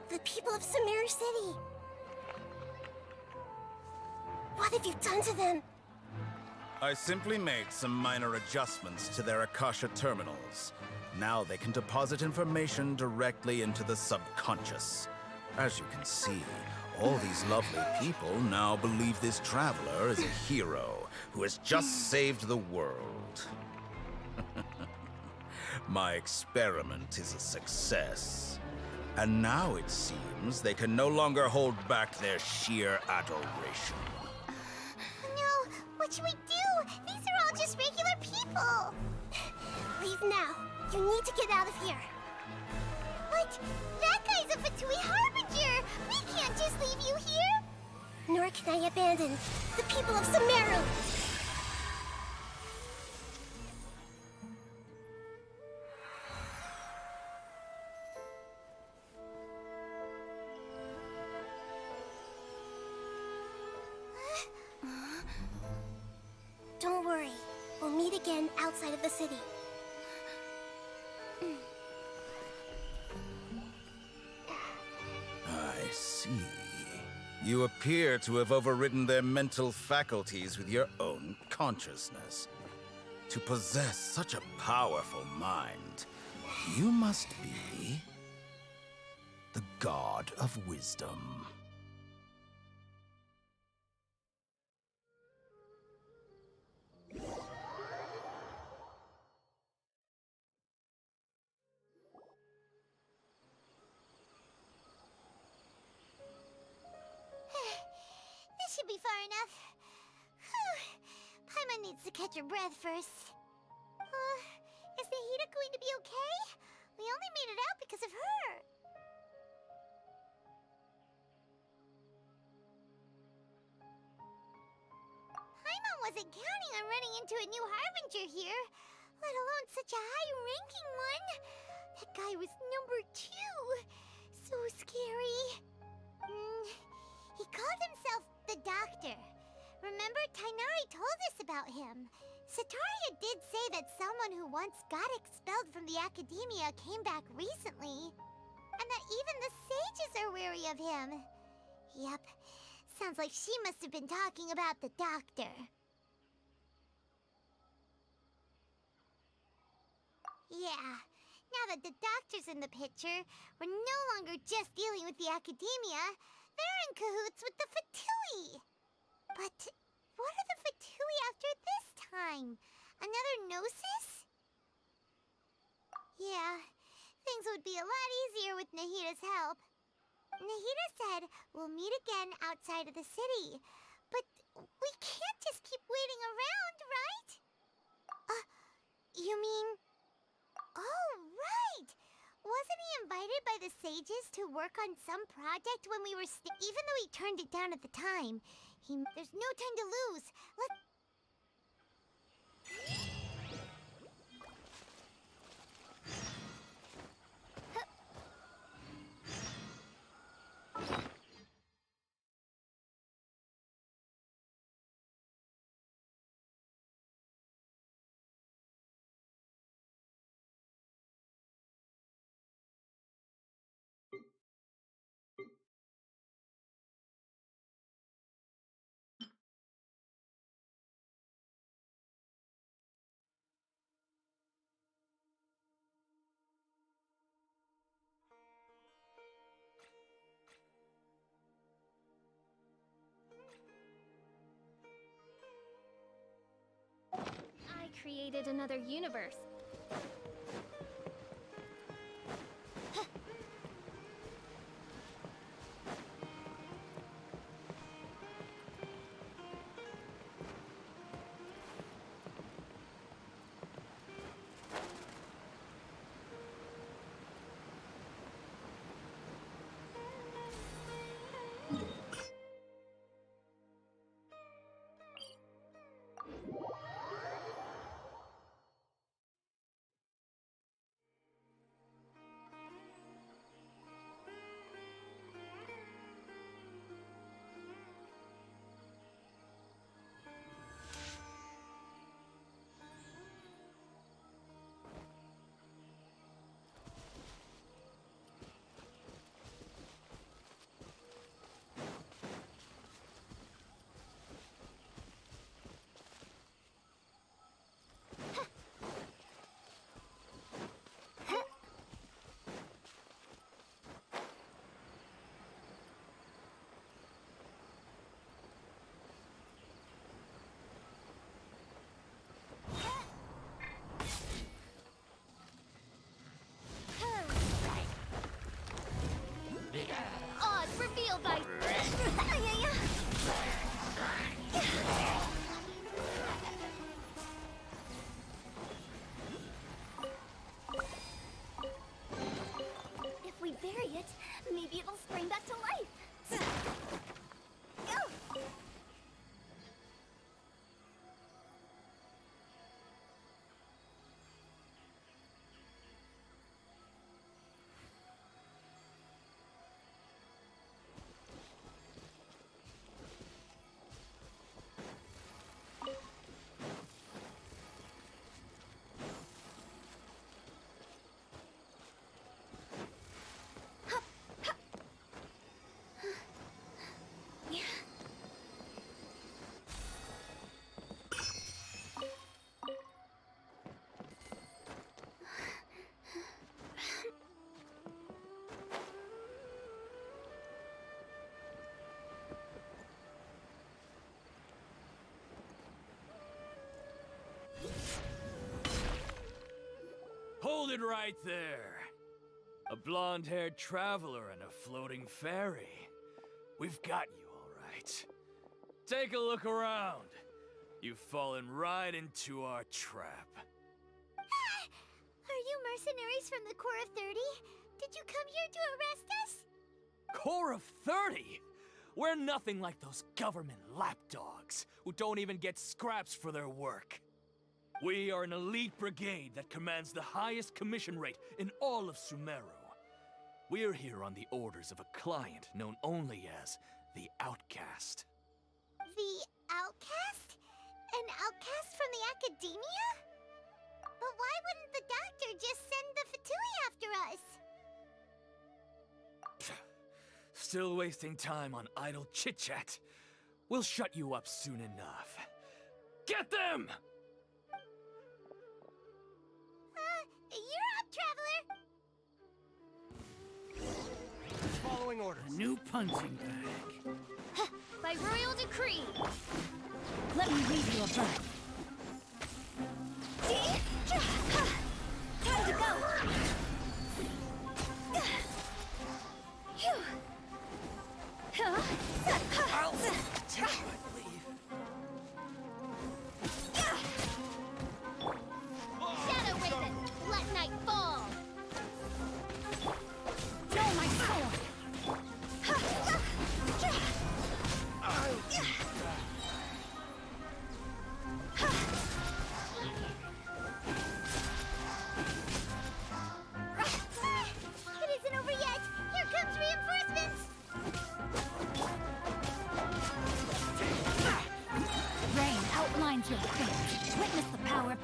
The people of Sumeru City. What have you done to them? I simply made some minor adjustments to their Akasha terminals. Now they can deposit information directly into the subconscious. As you can see, all these lovely people now believe this traveler is a hero who has just saved the world. My experiment is a success. And now it seems they can no longer hold back their sheer adoration. No, what should we do? These are all just regular people. Leave now. You need to get out of here. What? That guy's a Fatui Harbinger! We can't just leave you here! Nor can I abandon the people of Sumeru! Don't worry. We'll meet again outside of the city. I see. You appear to have overridden their mental faculties with your own consciousness. To possess such a powerful mind, you must be the God of Wisdom. This should be far enough. Whew. Paimon needs to catch her breath first. Is Nahida going to be okay? We only made it out because of her. Paimon wasn't counting on running into a new Harbinger here, let alone such a high-ranking one. That guy was number 2. So scary. He called himself the Doctor. Remember, Tainari told us about him. Sataria did say that someone who once got expelled from the academia came back recently. And that even the sages are wary of him. Yep, sounds like she must have been talking about the Doctor. Yeah, now that the Doctor's in the picture, we're no longer just dealing with the academia. They're in cahoots with the Fatui. But what are the Fatui after this time? Another Gnosis? Yeah, things would be a lot easier with Nahida's help. Nahida said we'll meet again outside of the city. But we can't just keep waiting around, right? You mean... Oh, right! Wasn't he invited by the sages to work on some project when we were even though he turned it down at the time, there's no time to lose. I created another universe. Hold it right there. A blonde-haired traveler and a floating fairy. We've got you, all right. Take a look around. You've fallen right into our trap. Are you mercenaries from the Corps of 30? Did you come here to arrest us? Corps of 30? We're nothing like those government lapdogs who don't even get scraps for their work. We are an elite brigade that commands the highest commission rate in all of Sumeru. We're here on the orders of a client known only as the Outcast. The Outcast? An outcast from the Academia? But why wouldn't the doctor just send the Fatui after us? Still wasting time on idle chit-chat. We'll shut you up soon enough. Get them! You're up, Traveler! Following orders. A new punching bag. By royal decree. Let me read you a verse. Time to go! I'll take my leave. Shadow Raven, let night fall. Know my sword. It isn't over yet! Here comes reinforcements! Rain outlines your fate. Witness the power.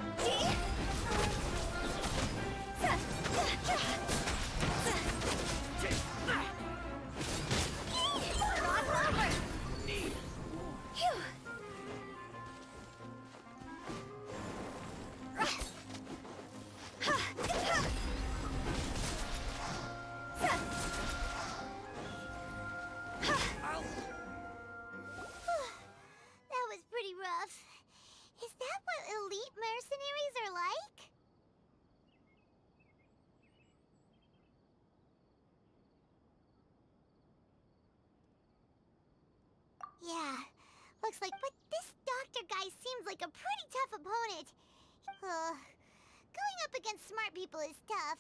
That was pretty rough. Is that what elite mercenaries are like? Yeah, looks like, but this doctor guy seems like a pretty tough opponent. Going up against smart people is tough.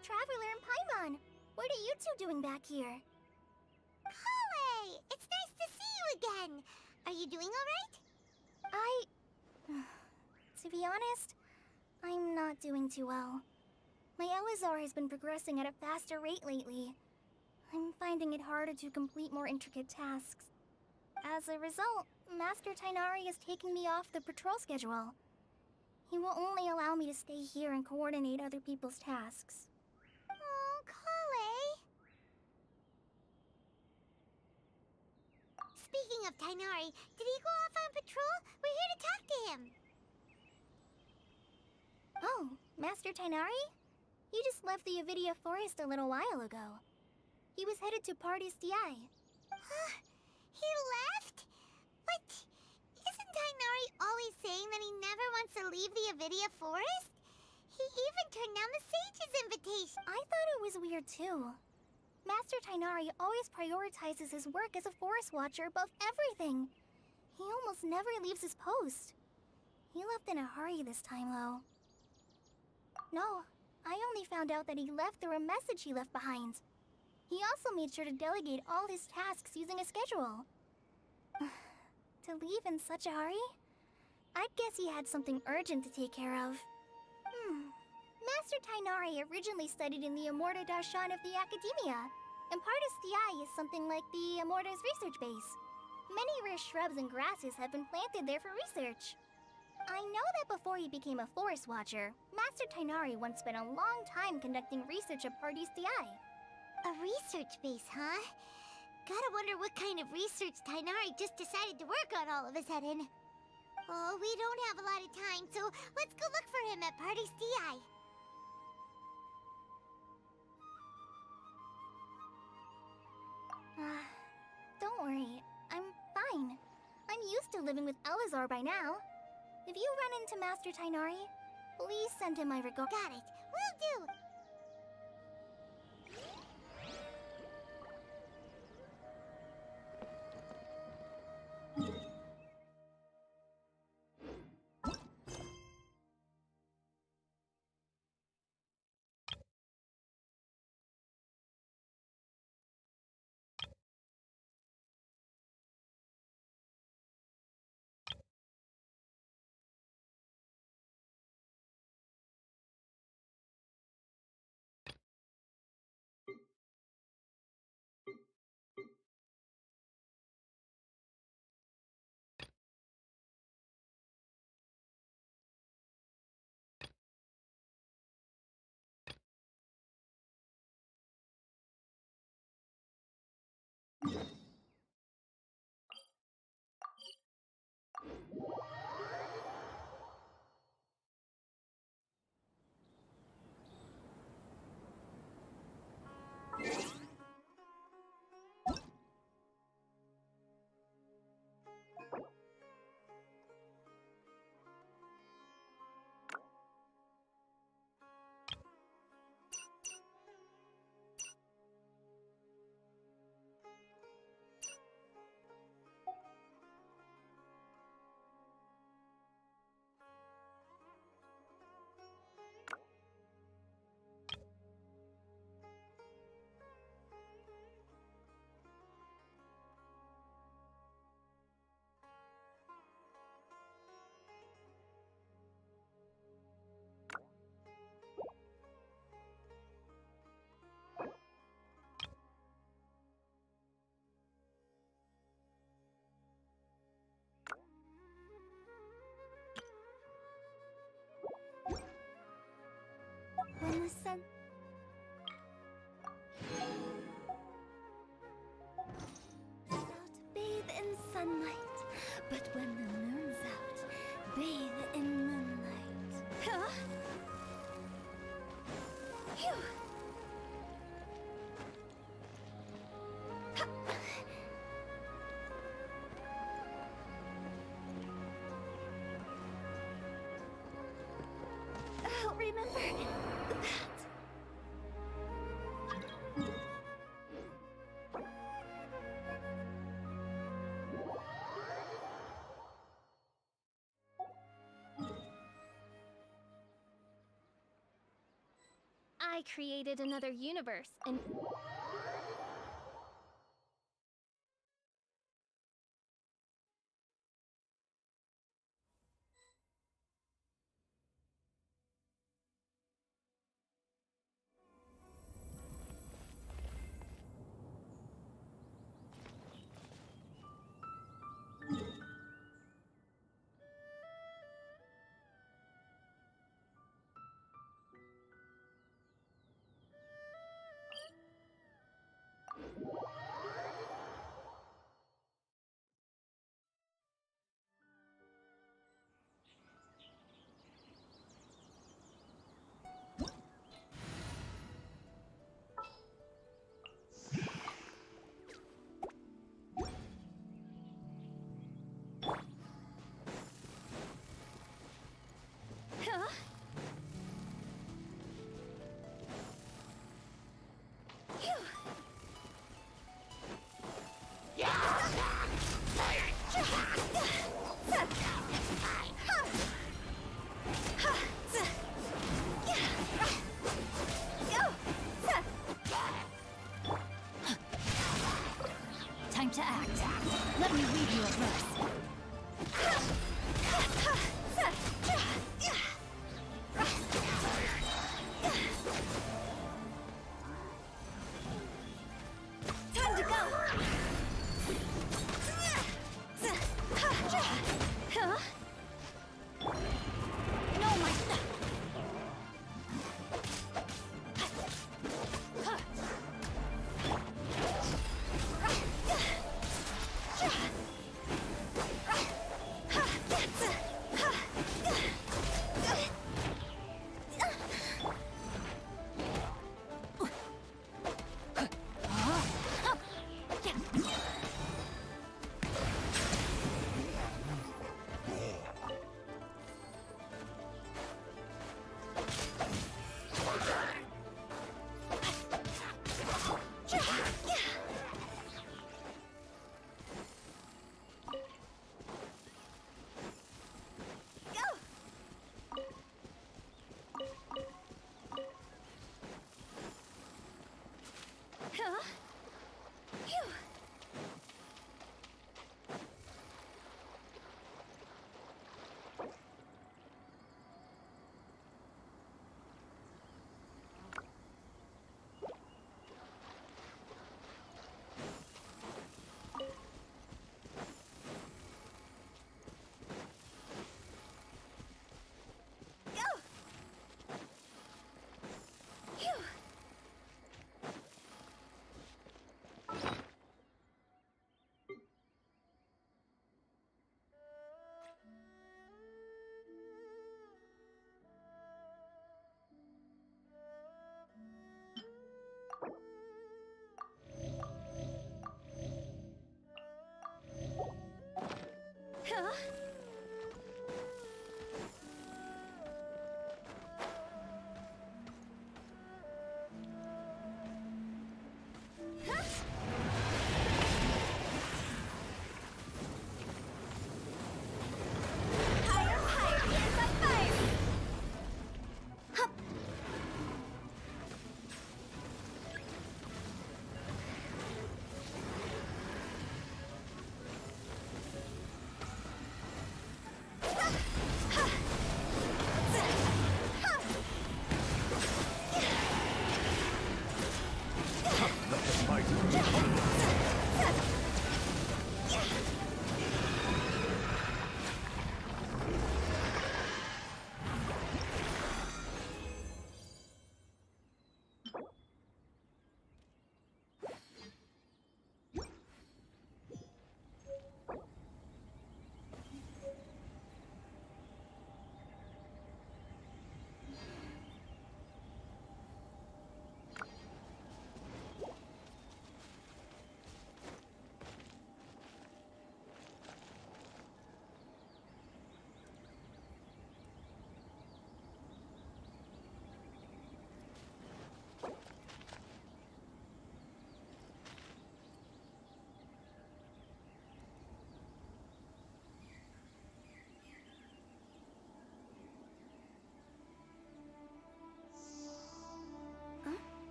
Traveler and Paimon, what are you two doing back here? Kale! It's nice to see you again! Are you doing alright? To be honest, I'm not doing too well. My Elazar has been progressing at a faster rate lately. I'm finding it harder to complete more intricate tasks. As a result, Master Tainari is taking me off the patrol schedule. He will only allow me to stay here and coordinate other people's tasks. Oh, Kale! Speaking of Tainari, did he go off on patrol? We're here to talk to him. Oh, Master Tainari? He just left the Avidia Forest a little while ago. He was headed to Party's DI. Huh? He left? But isn't Tainari always saying that he never wants to leave the Avidia Forest? He even turned down the Sage's invitation. I thought it was weird too. Master Tainari always prioritizes his work as a forest watcher above everything. He almost never leaves his post. He left in a hurry this time, though. No, I only found out that he left through a message he left behind. He also made sure to delegate all his tasks using a schedule. To leave in such a hurry? I'd guess he had something urgent to take care of. Master Tainari originally studied in the Immorta Darshan of the Academia, and Pardis Thiai is something like the Immorta's research base. Many rare shrubs and grasses have been planted there for research. I know that before he became a forest watcher, Master Tainari once spent a long time conducting research at Pardis Thiai. A research base, huh? Gotta wonder what kind of research Tainari just decided to work on all of a sudden. Oh, we don't have a lot of time, so let's go look for him at Pardis Thiai. Don't worry, I'm fine. I'm used to living with Elazar by now. If you run into Master Tainari, please send him my regards. Got it. Will do. When the sun... out, bathe in sunlight. But when the moon's out, bathe in moonlight. Huh? Phew! I'll remember that. I created another universe, and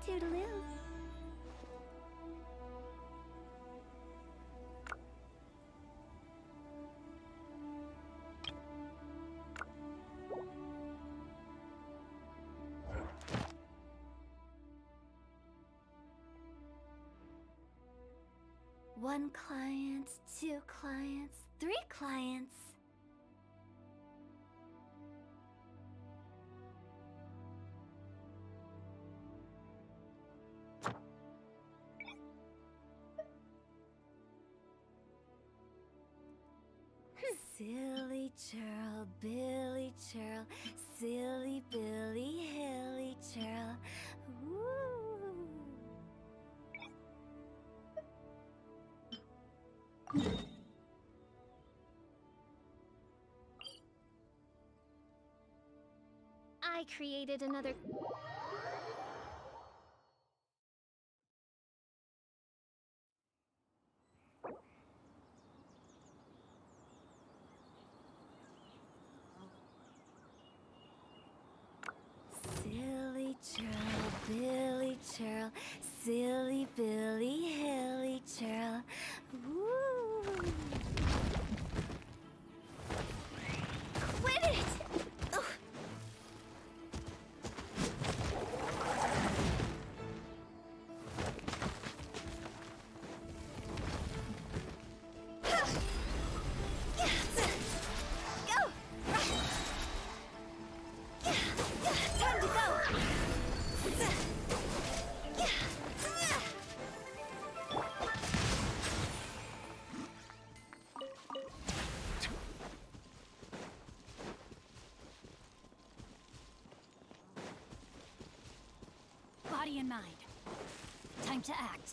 Toodaloo. One client, two clients, three clients. Silly churl, Billy churl, silly Billy, hilly churl. Woo! I created another... Silly churl, Billy churl, silly Billy, hilly churl. Woo! Quit it! Ugh. Go! Time to go! Body and mind. Time to act.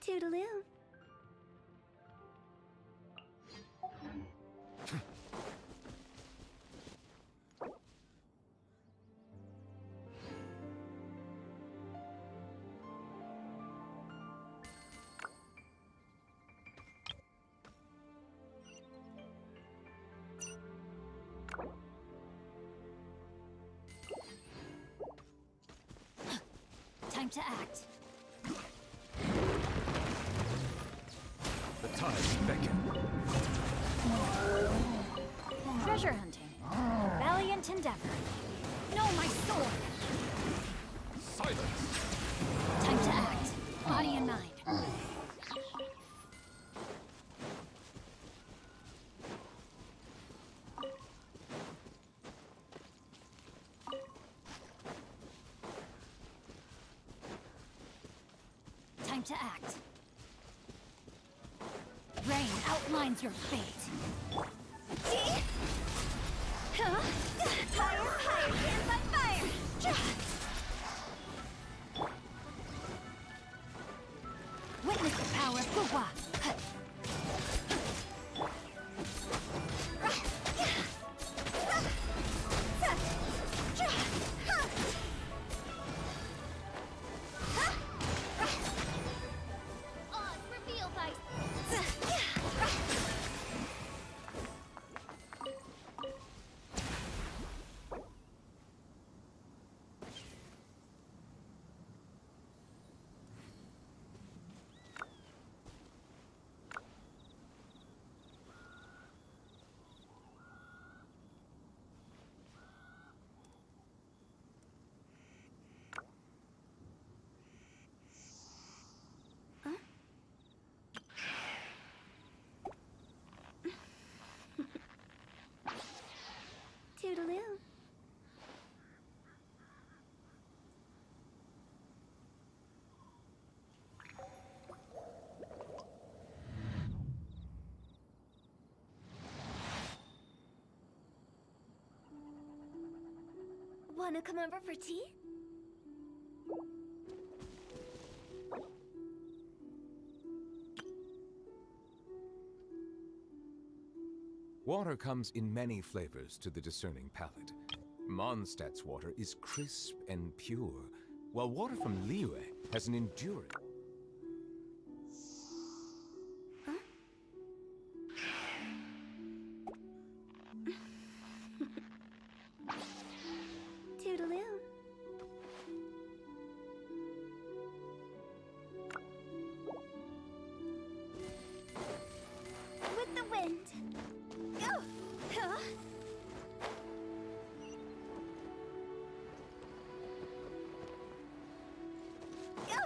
Toodaloo. Time to act. The tides beckon. Treasure hunting. Valiant endeavor. No, my sword! Silence! Time to act. Body and mind. time to act. Rain outlines your fate. Huh? Fire, stand by fire! Witness the power of Guwa. Reveal by... Toodaloo. Wanna come over for tea? Water comes in many flavors to the discerning palate. Mondstadt's water is crisp and pure, while water from Liyue has an enduring... Toodaloo. With the wind. Go! Huh? Go!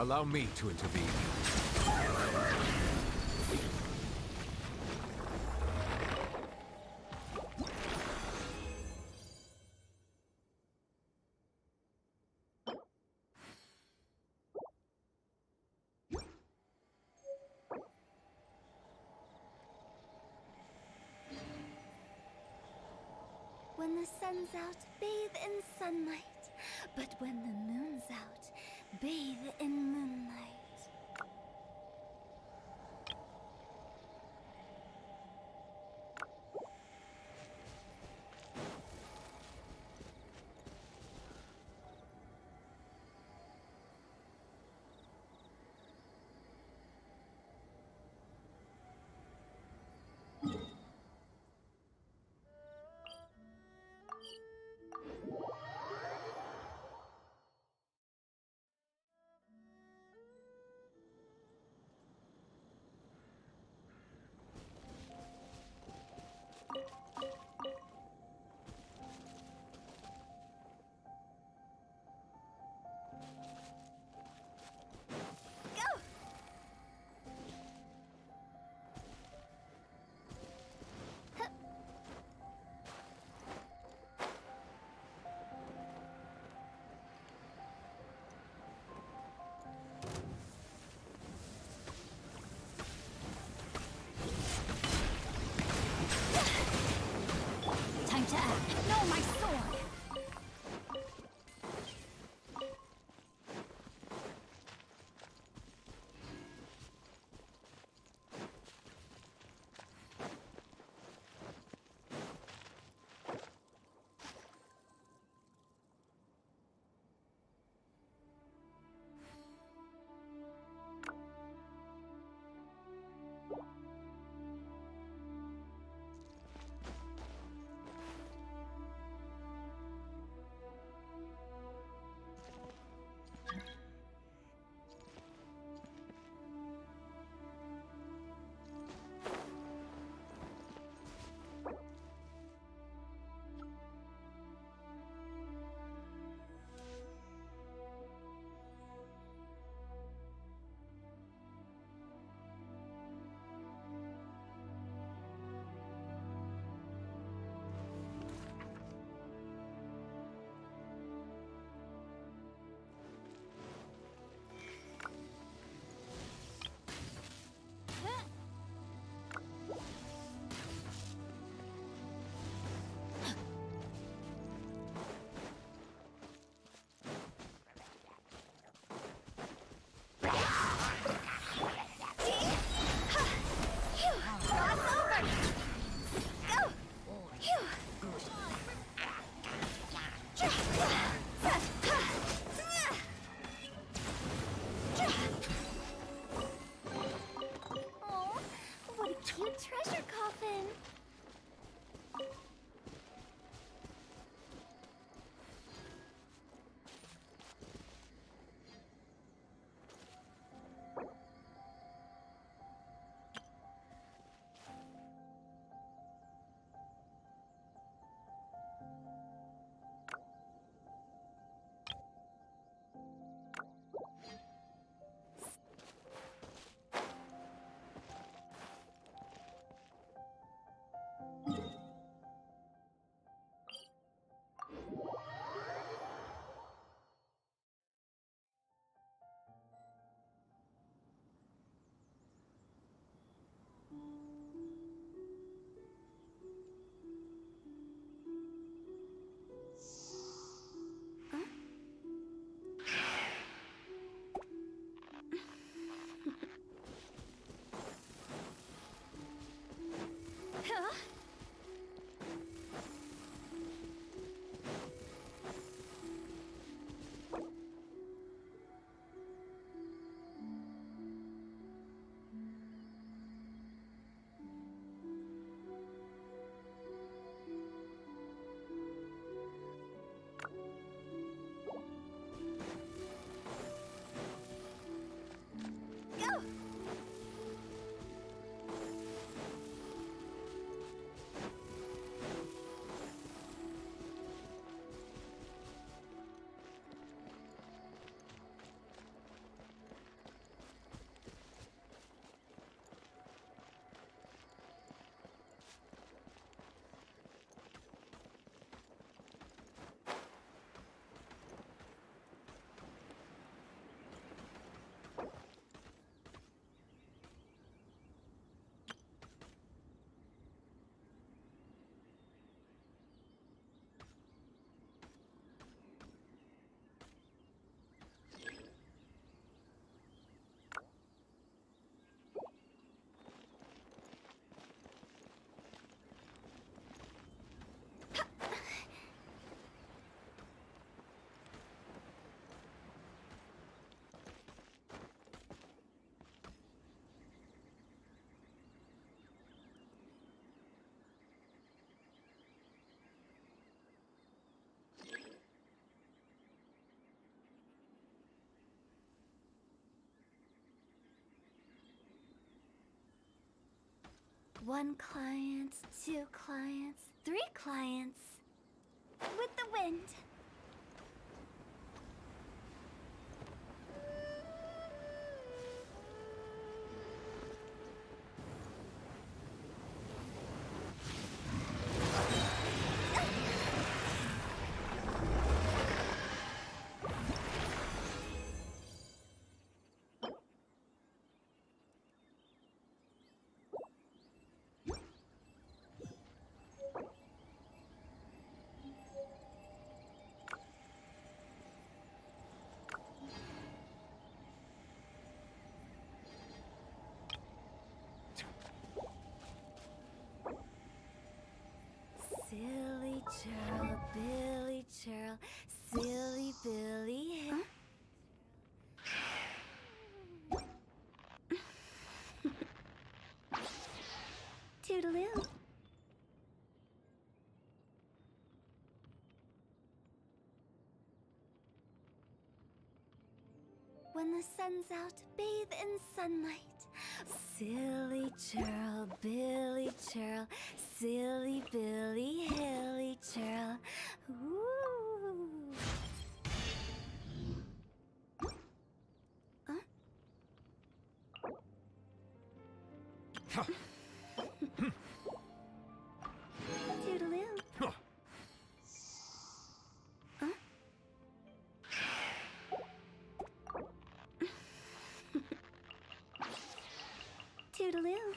Allow me to intervene. When the sun's out, bathe in sunlight. But when the moon's out, bathe in moonlight. 1 client, 2 clients, 3 clients. With the wind. Silly churl, Billy churl, silly Billy. Toodaloo. When the sun's out, bathe in sunlight. Silly churl, Billy churl, silly Billy, hilly churl. Ooh. Toodaloo. Toodaloo.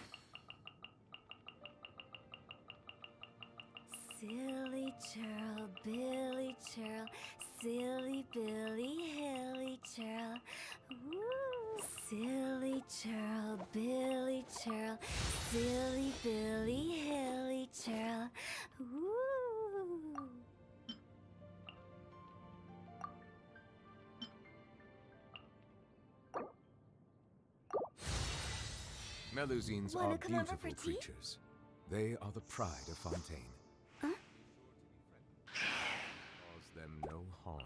Silly churl, Billy churl, silly Billy, hilly churl. Ooh. Silly churl, Billy churl, silly Billy, hilly churl. Ooh. Melusines Wanna are come over for beautiful tea? creatures. They are the pride of Fontaine. Cause them no harm.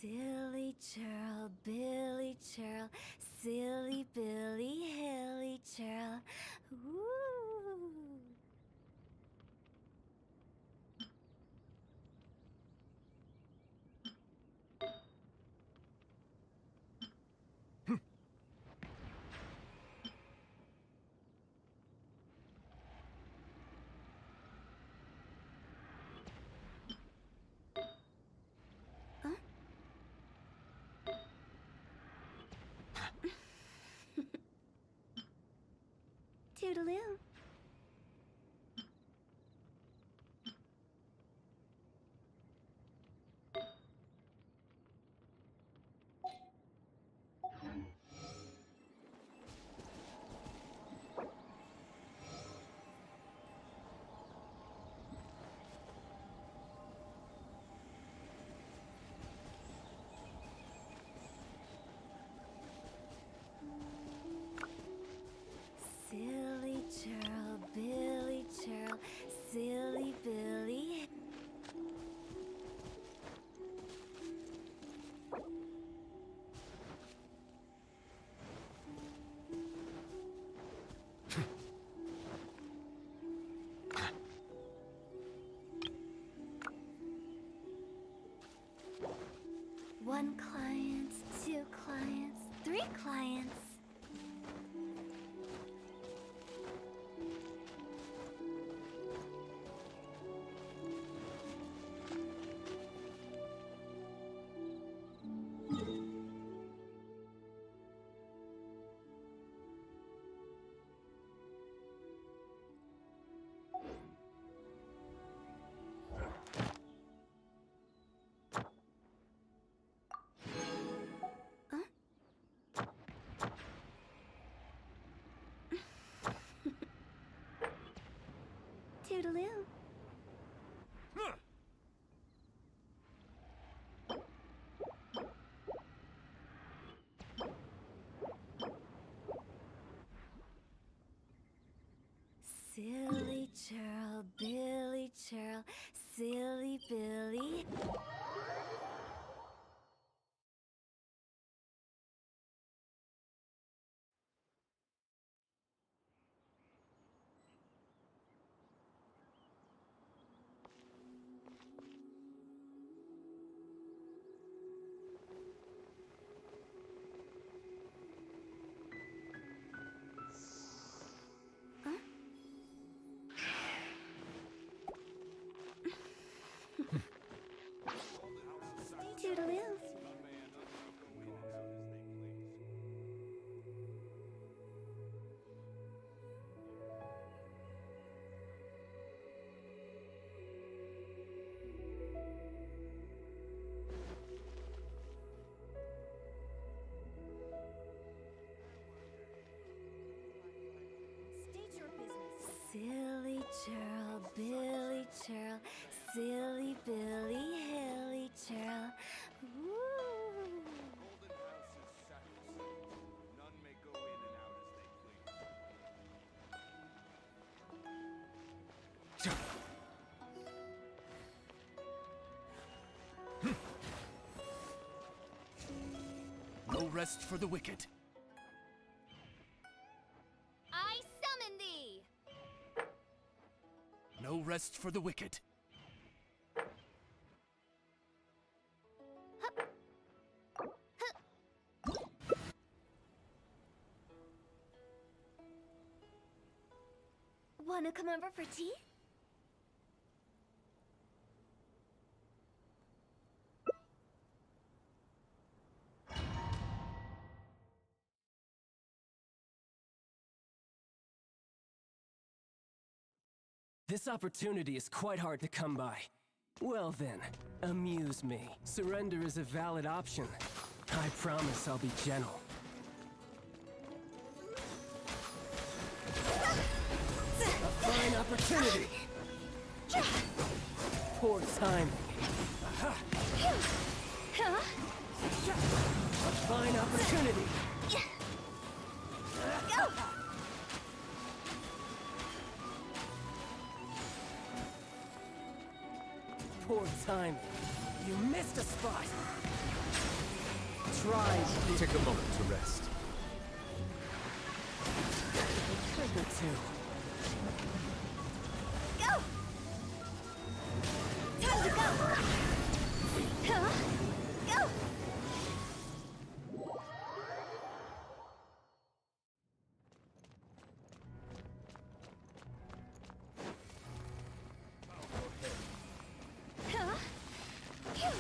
Silly churl, Billy churl, silly Billy, hilly churl. Ooh. Toodaloo. Silly churl, Billy churl, silly Billy. One client, 2 clients, 3 clients. Toodaloo. Silly churl, Billy churl, silly Billy. Toodaloo. State your business. Silly churl, Billy churl, silly Billy, hilly churl. Woo! No rest for the wicked. I summon thee! No rest for the wicked. Wanna come over for tea? This opportunity is quite hard to come by. Well then, amuse me. Surrender is a valid option. I promise I'll be gentle. A fine opportunity! Poor timing. A fine opportunity! Go! Poor timing. You missed a spot. Try. Take a moment to rest. A trick or two. Go! Time to go! Huh? Go! Huh? Phew!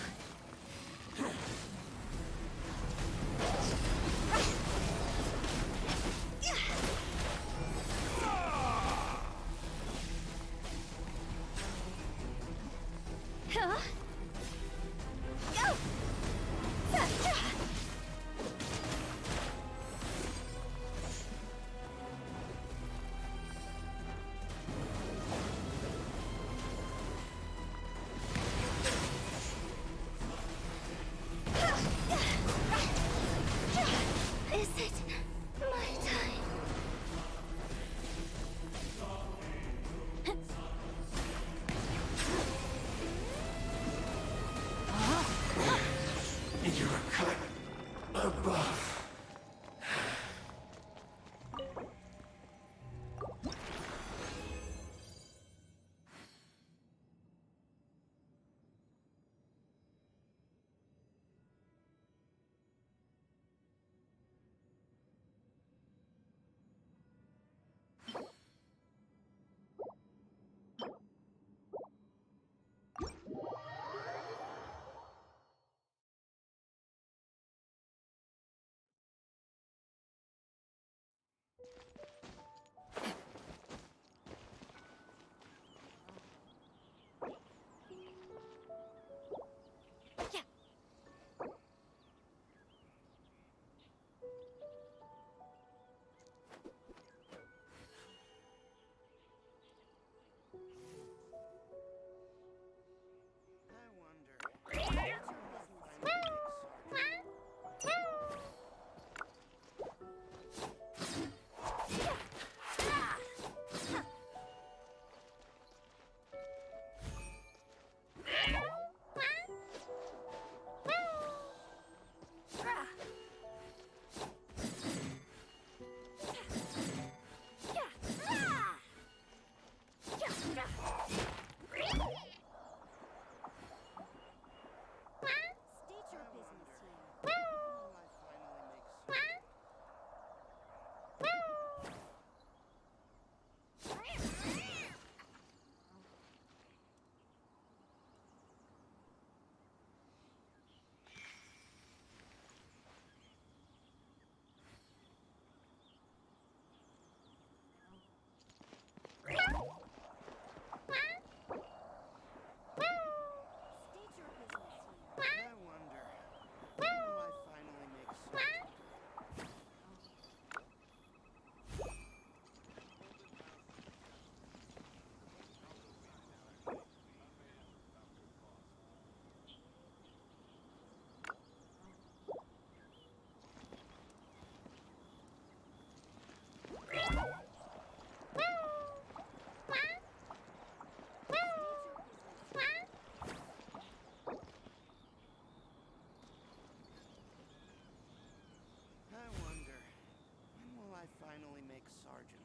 finally make Sergeant.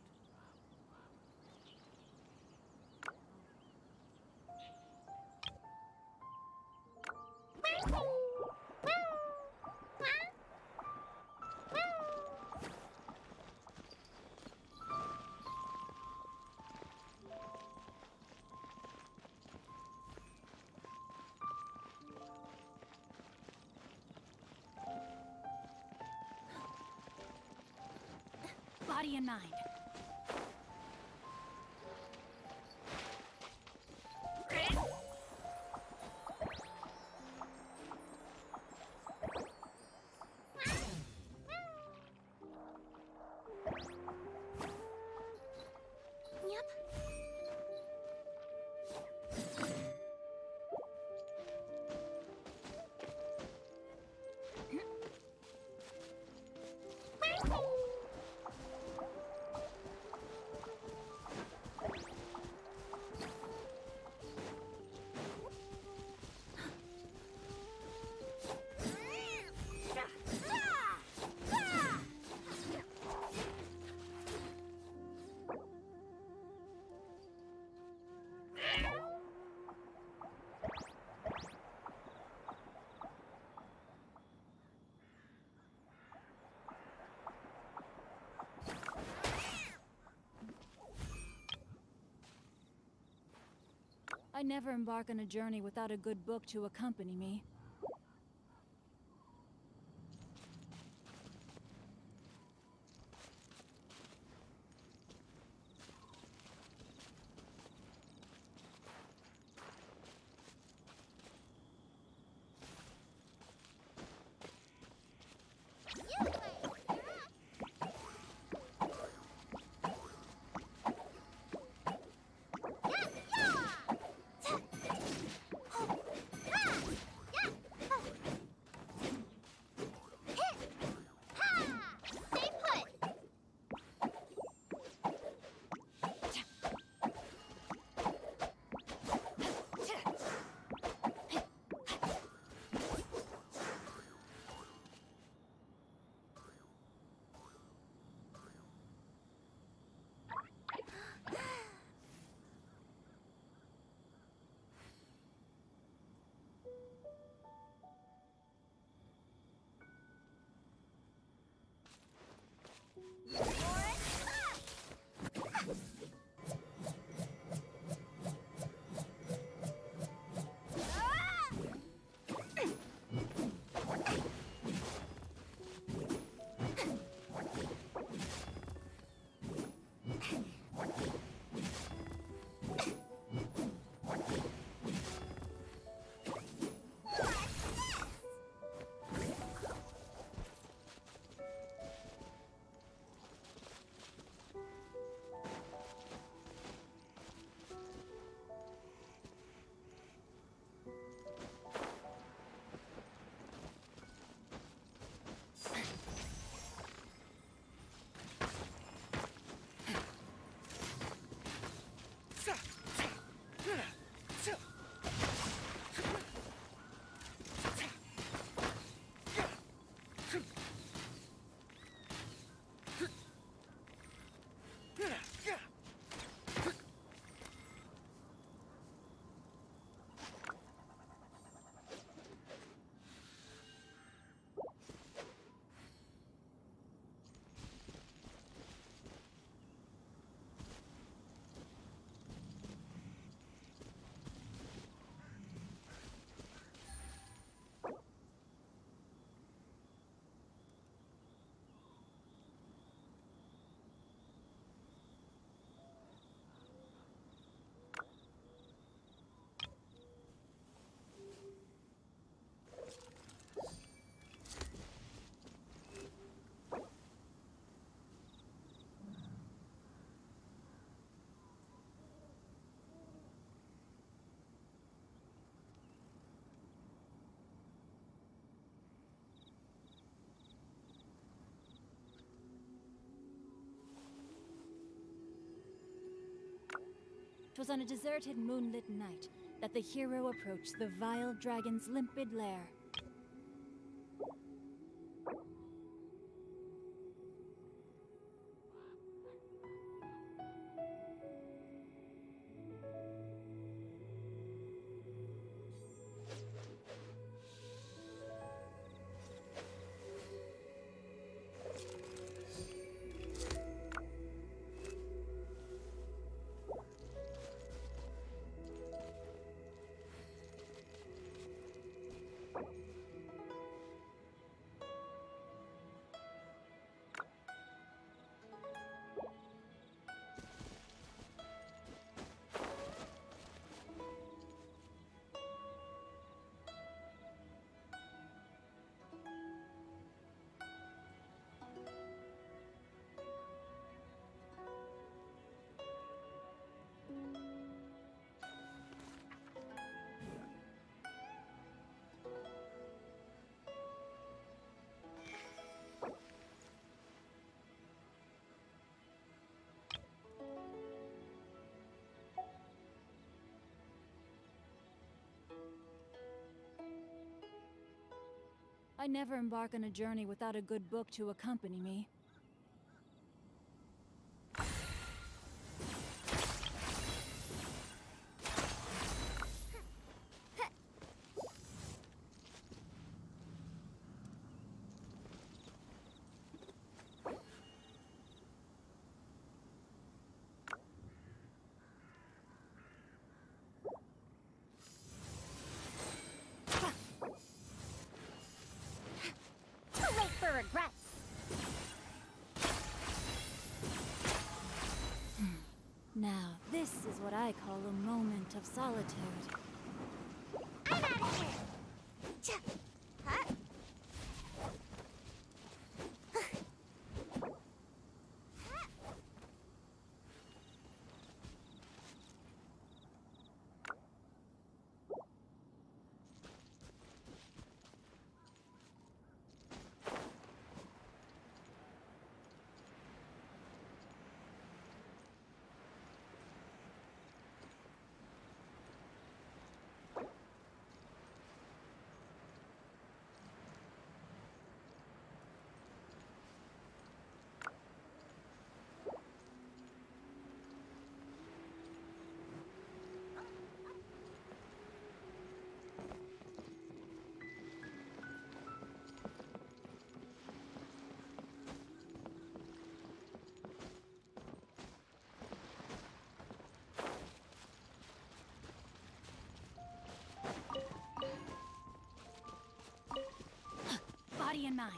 Body in mind. Yep. I never embark on a journey without a good book to accompany me. It was on a deserted moonlit night that the hero approached the vile dragon's limpid lair. I never embark on a journey without a good book to accompany me. Too late for regrets. Now, this is what I call a moment of solitude. I'm out of here. Huh? Body and mind.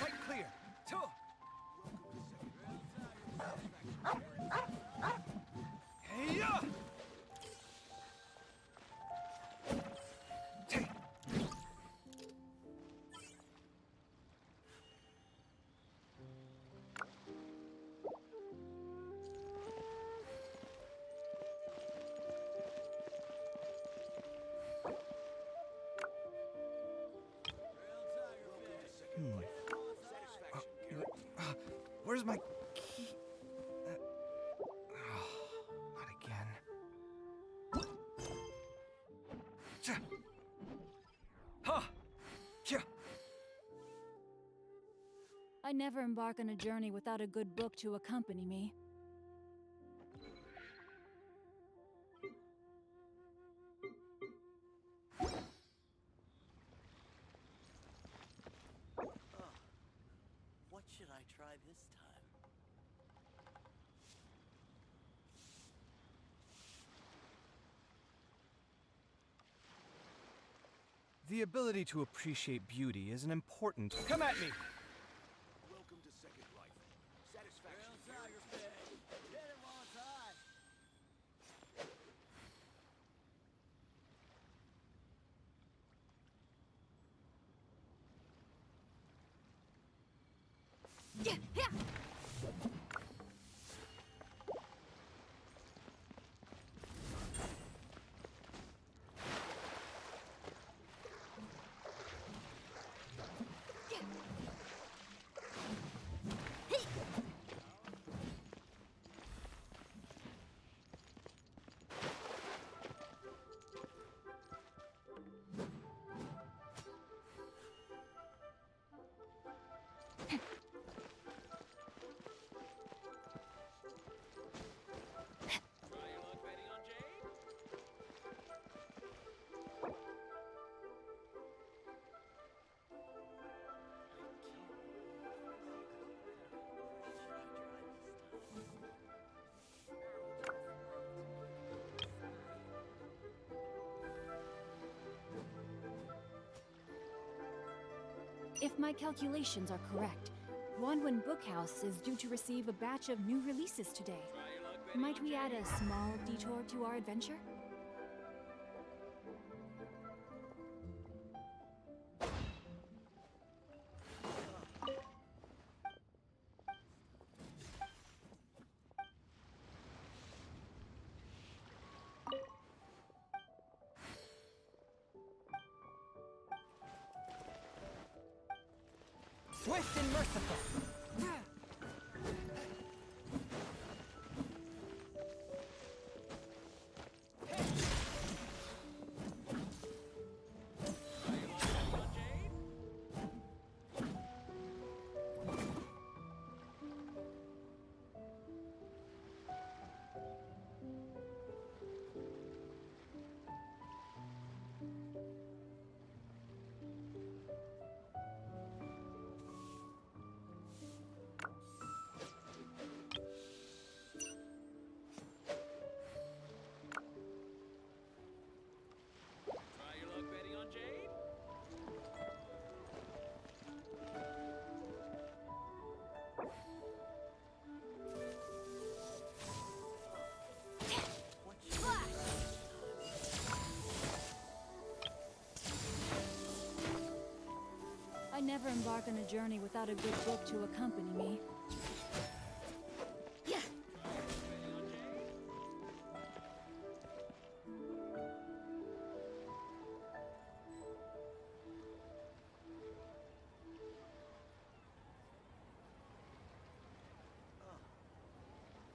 Sight clear. Hey-ya! Where's my key? Not again. Ha! Kya! I never embark on a journey without a good book to accompany me. What should I try this time? The ability to appreciate beauty is an important. Come at me! Welcome to Second Life. Satisfaction. Tiger Fish. Hit him on time. If my calculations are correct, Wanwen Bookhouse is due to receive a batch of new releases today. Might we add a small detour to our adventure? Swift and merciful. I never embark on a journey without a good book to accompany me.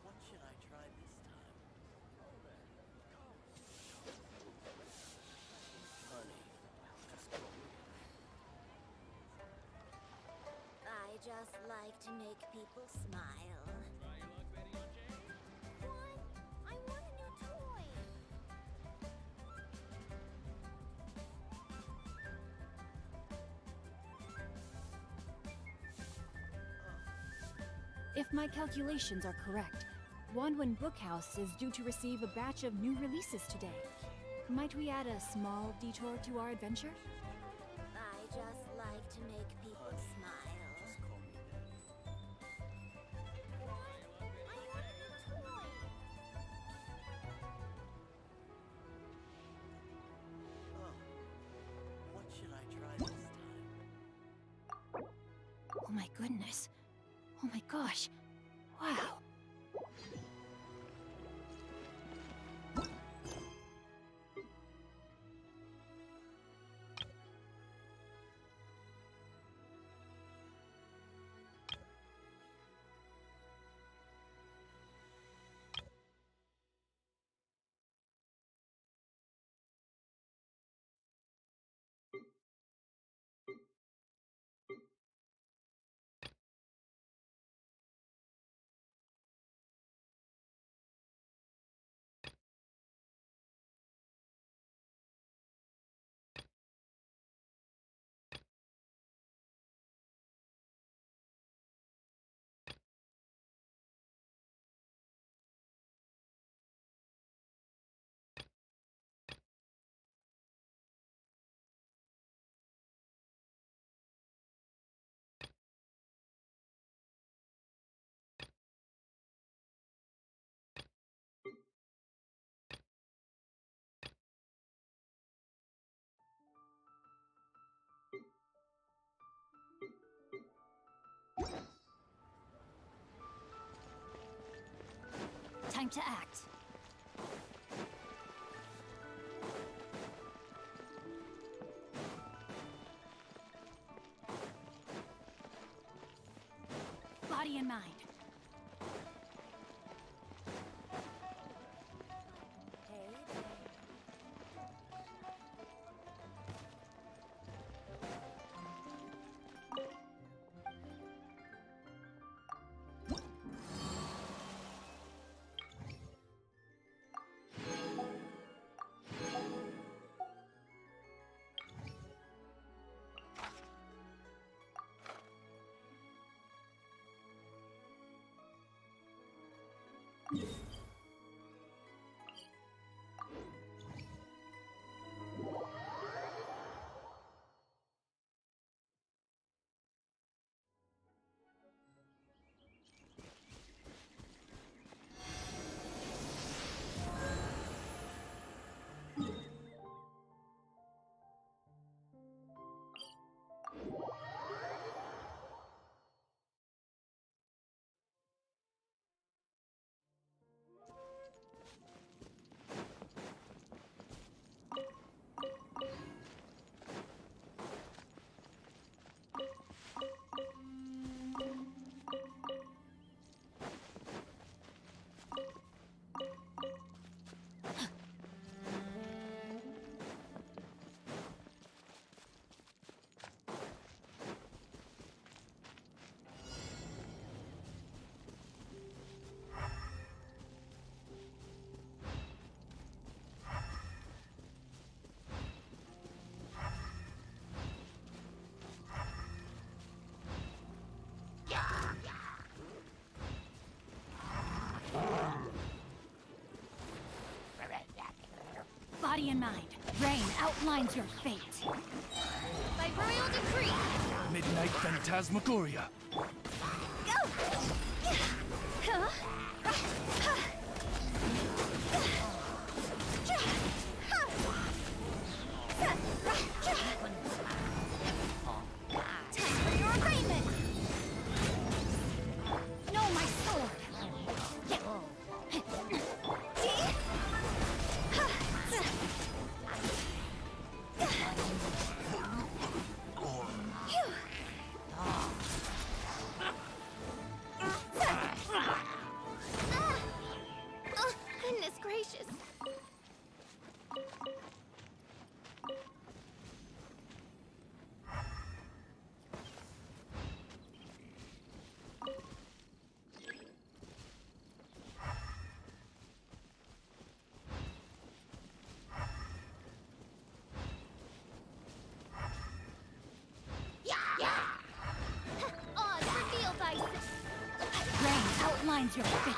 What should I try this time? Honey, just call me. I just like to make people smile. What? I want a new toy. If my calculations are correct, Wanwen Bookhouse is due to receive a batch of new releases today. Might we add a small detour to our adventure? I just like to make people smile. Just call me What? I want a new toy. What should I try this time? Oh my goodness. Oh my gosh. Wow. Time to act. Body and mind. Body and mind, rain outlines your fate. By royal decree. Midnight Phantasmagoria. Go! Huh? Time for your arraignment! No, my sword! Goodness gracious. Odds revealed by Rain outlines your fate.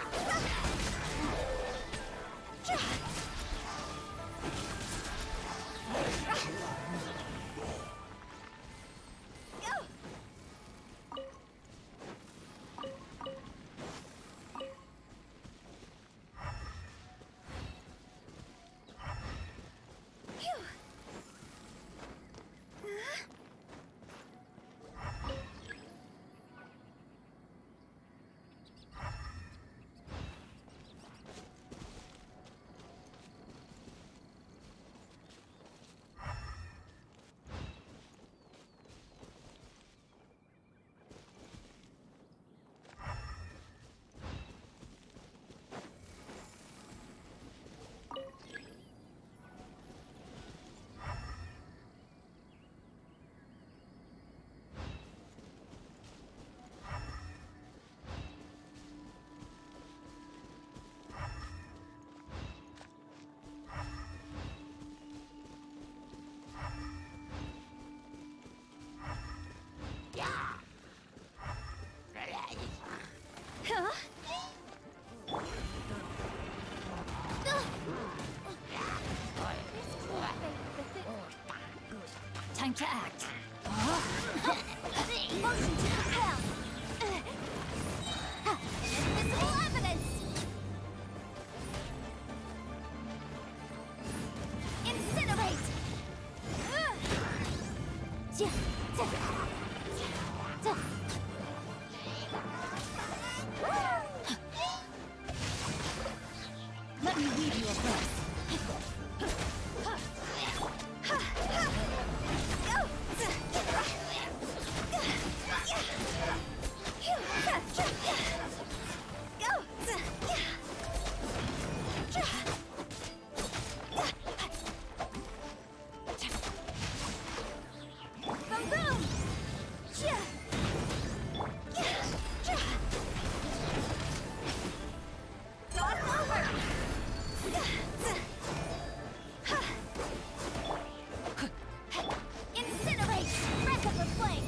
Huh? Time to act. Motion to compel. Invisible evidence. Incinerate. Let me weave you a verse. Boom boom. Cross over. Incinerate. Wreck of the flame.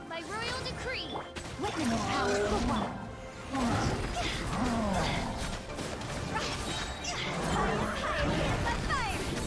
By royal decree. Witness the power of the one. Fire, fire, fire, fire.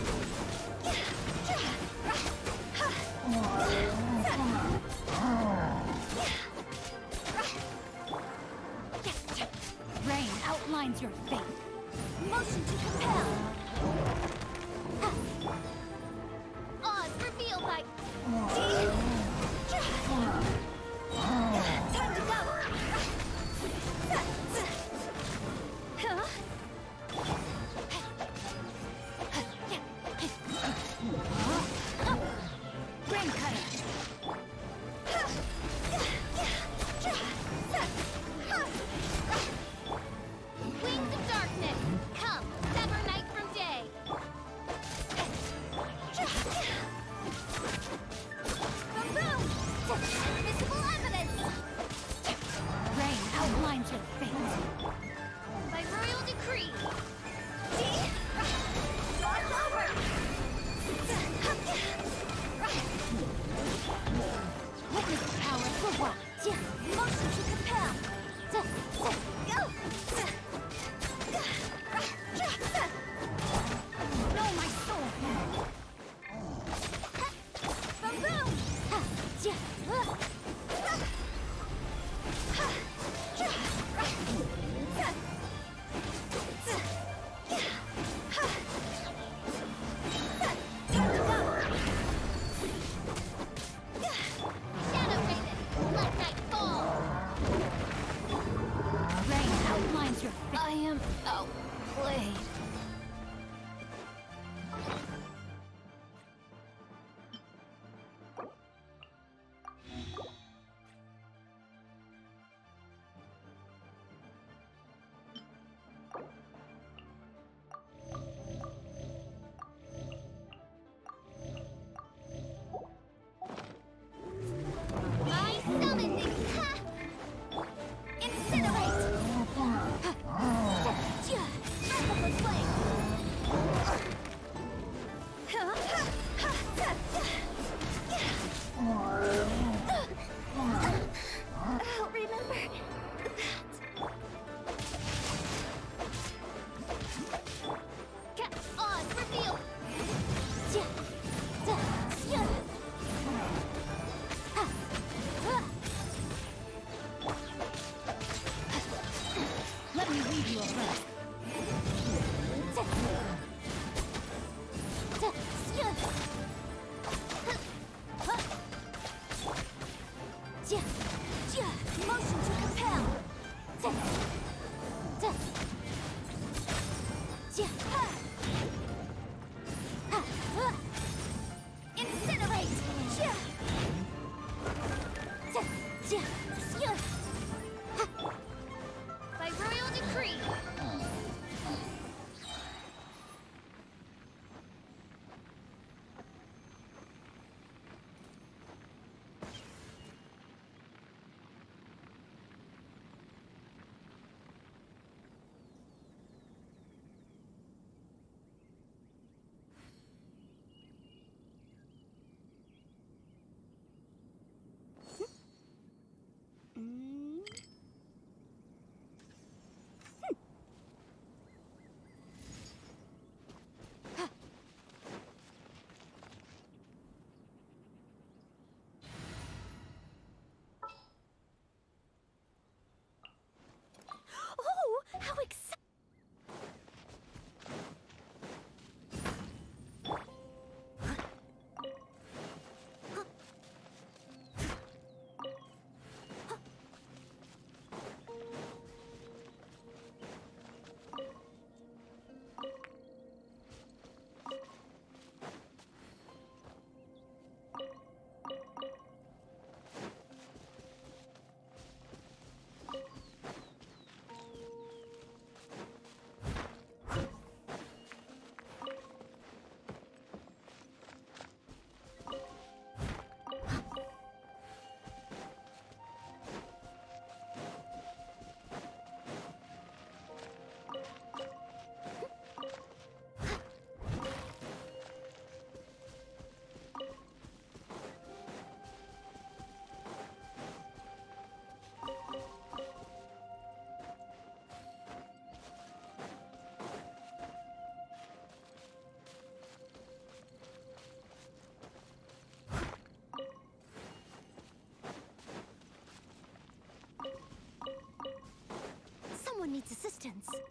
friends.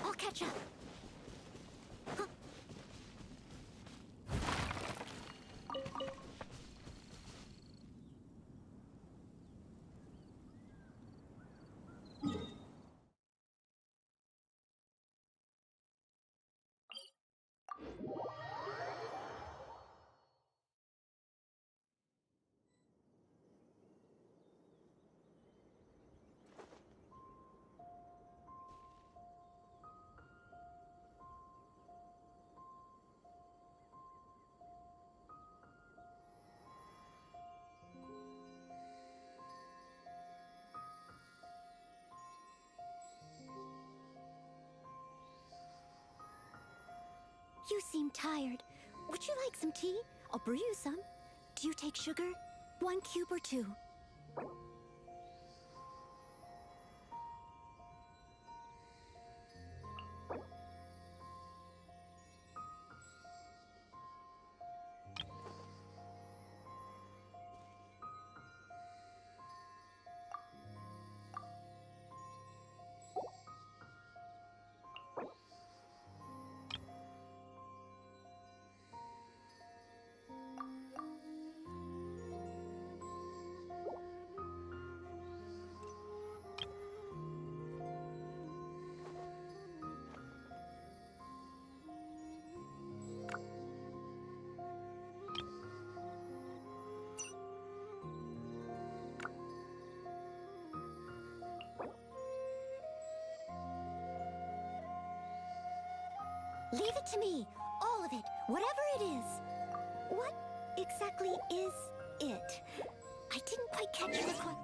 I'll catch up. You seem tired. Would you like some tea? I'll brew you some. Do you take sugar? 1 cube or 2? Leave it to me. All of it. Whatever it is. What exactly is it? I didn't quite catch the question.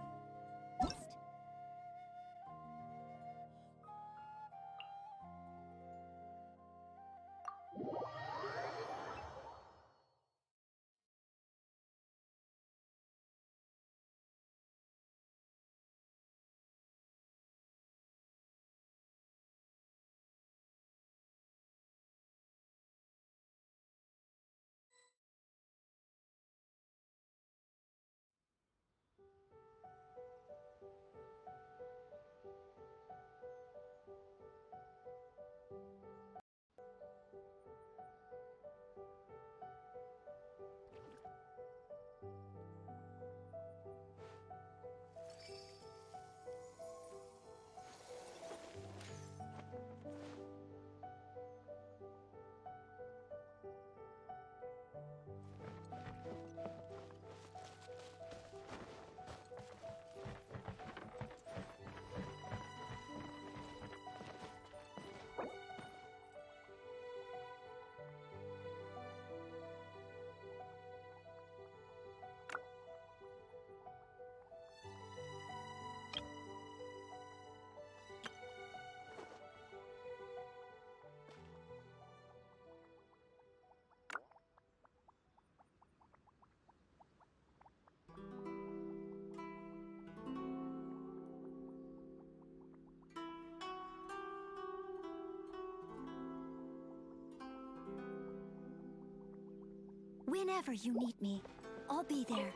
Whenever you need me, I'll be there.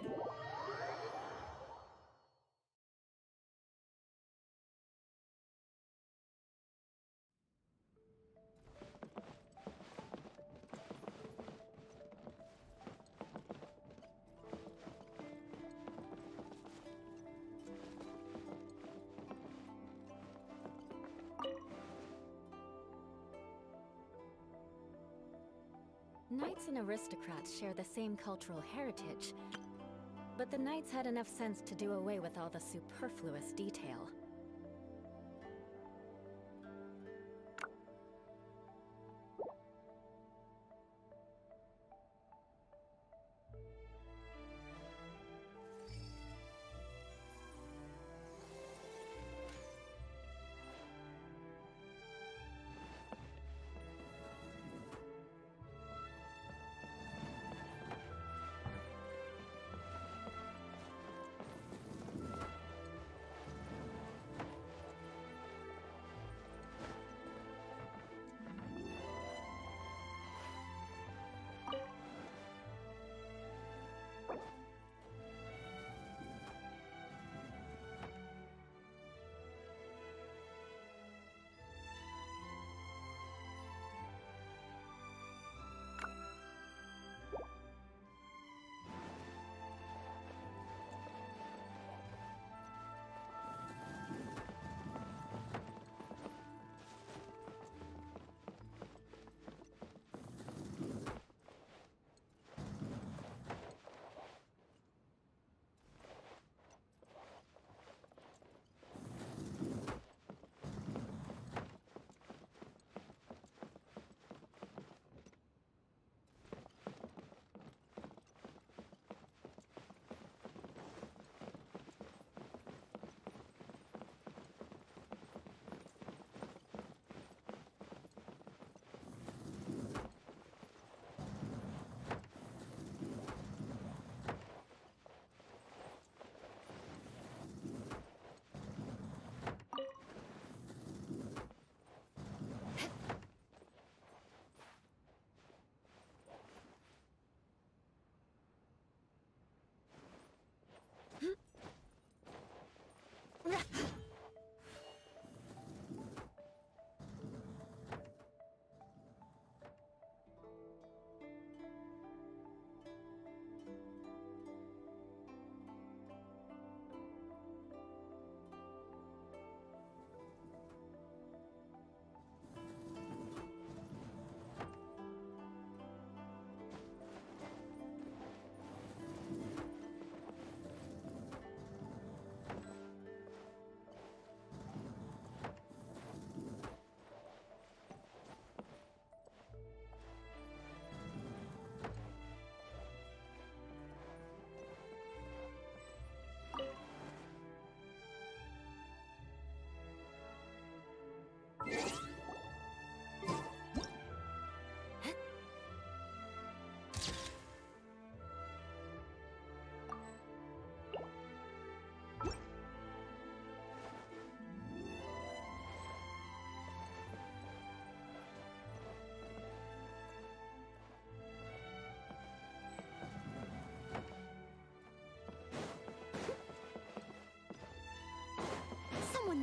Knights and aristocrats share the same cultural heritage, but the knights had enough sense to do away with all the superfluous detail.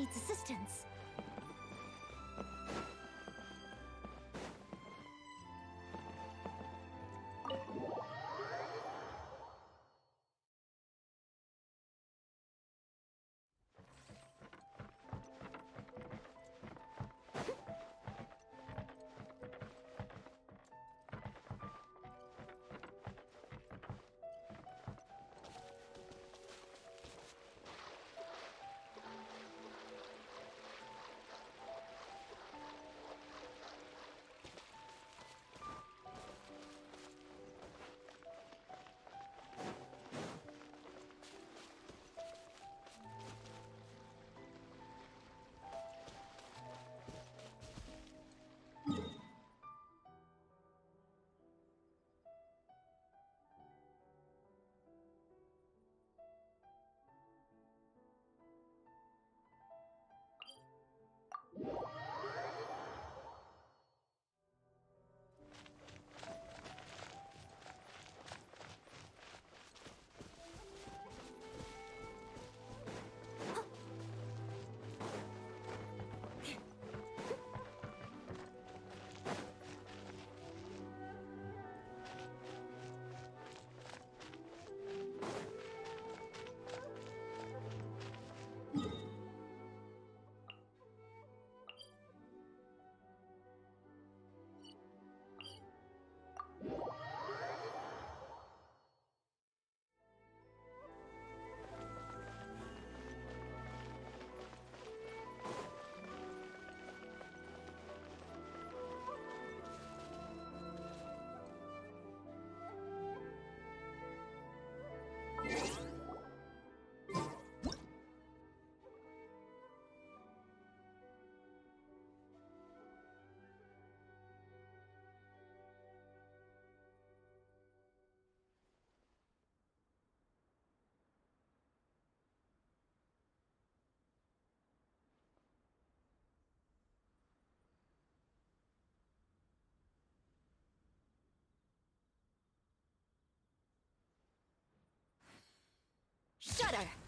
needs assistance. Shudder!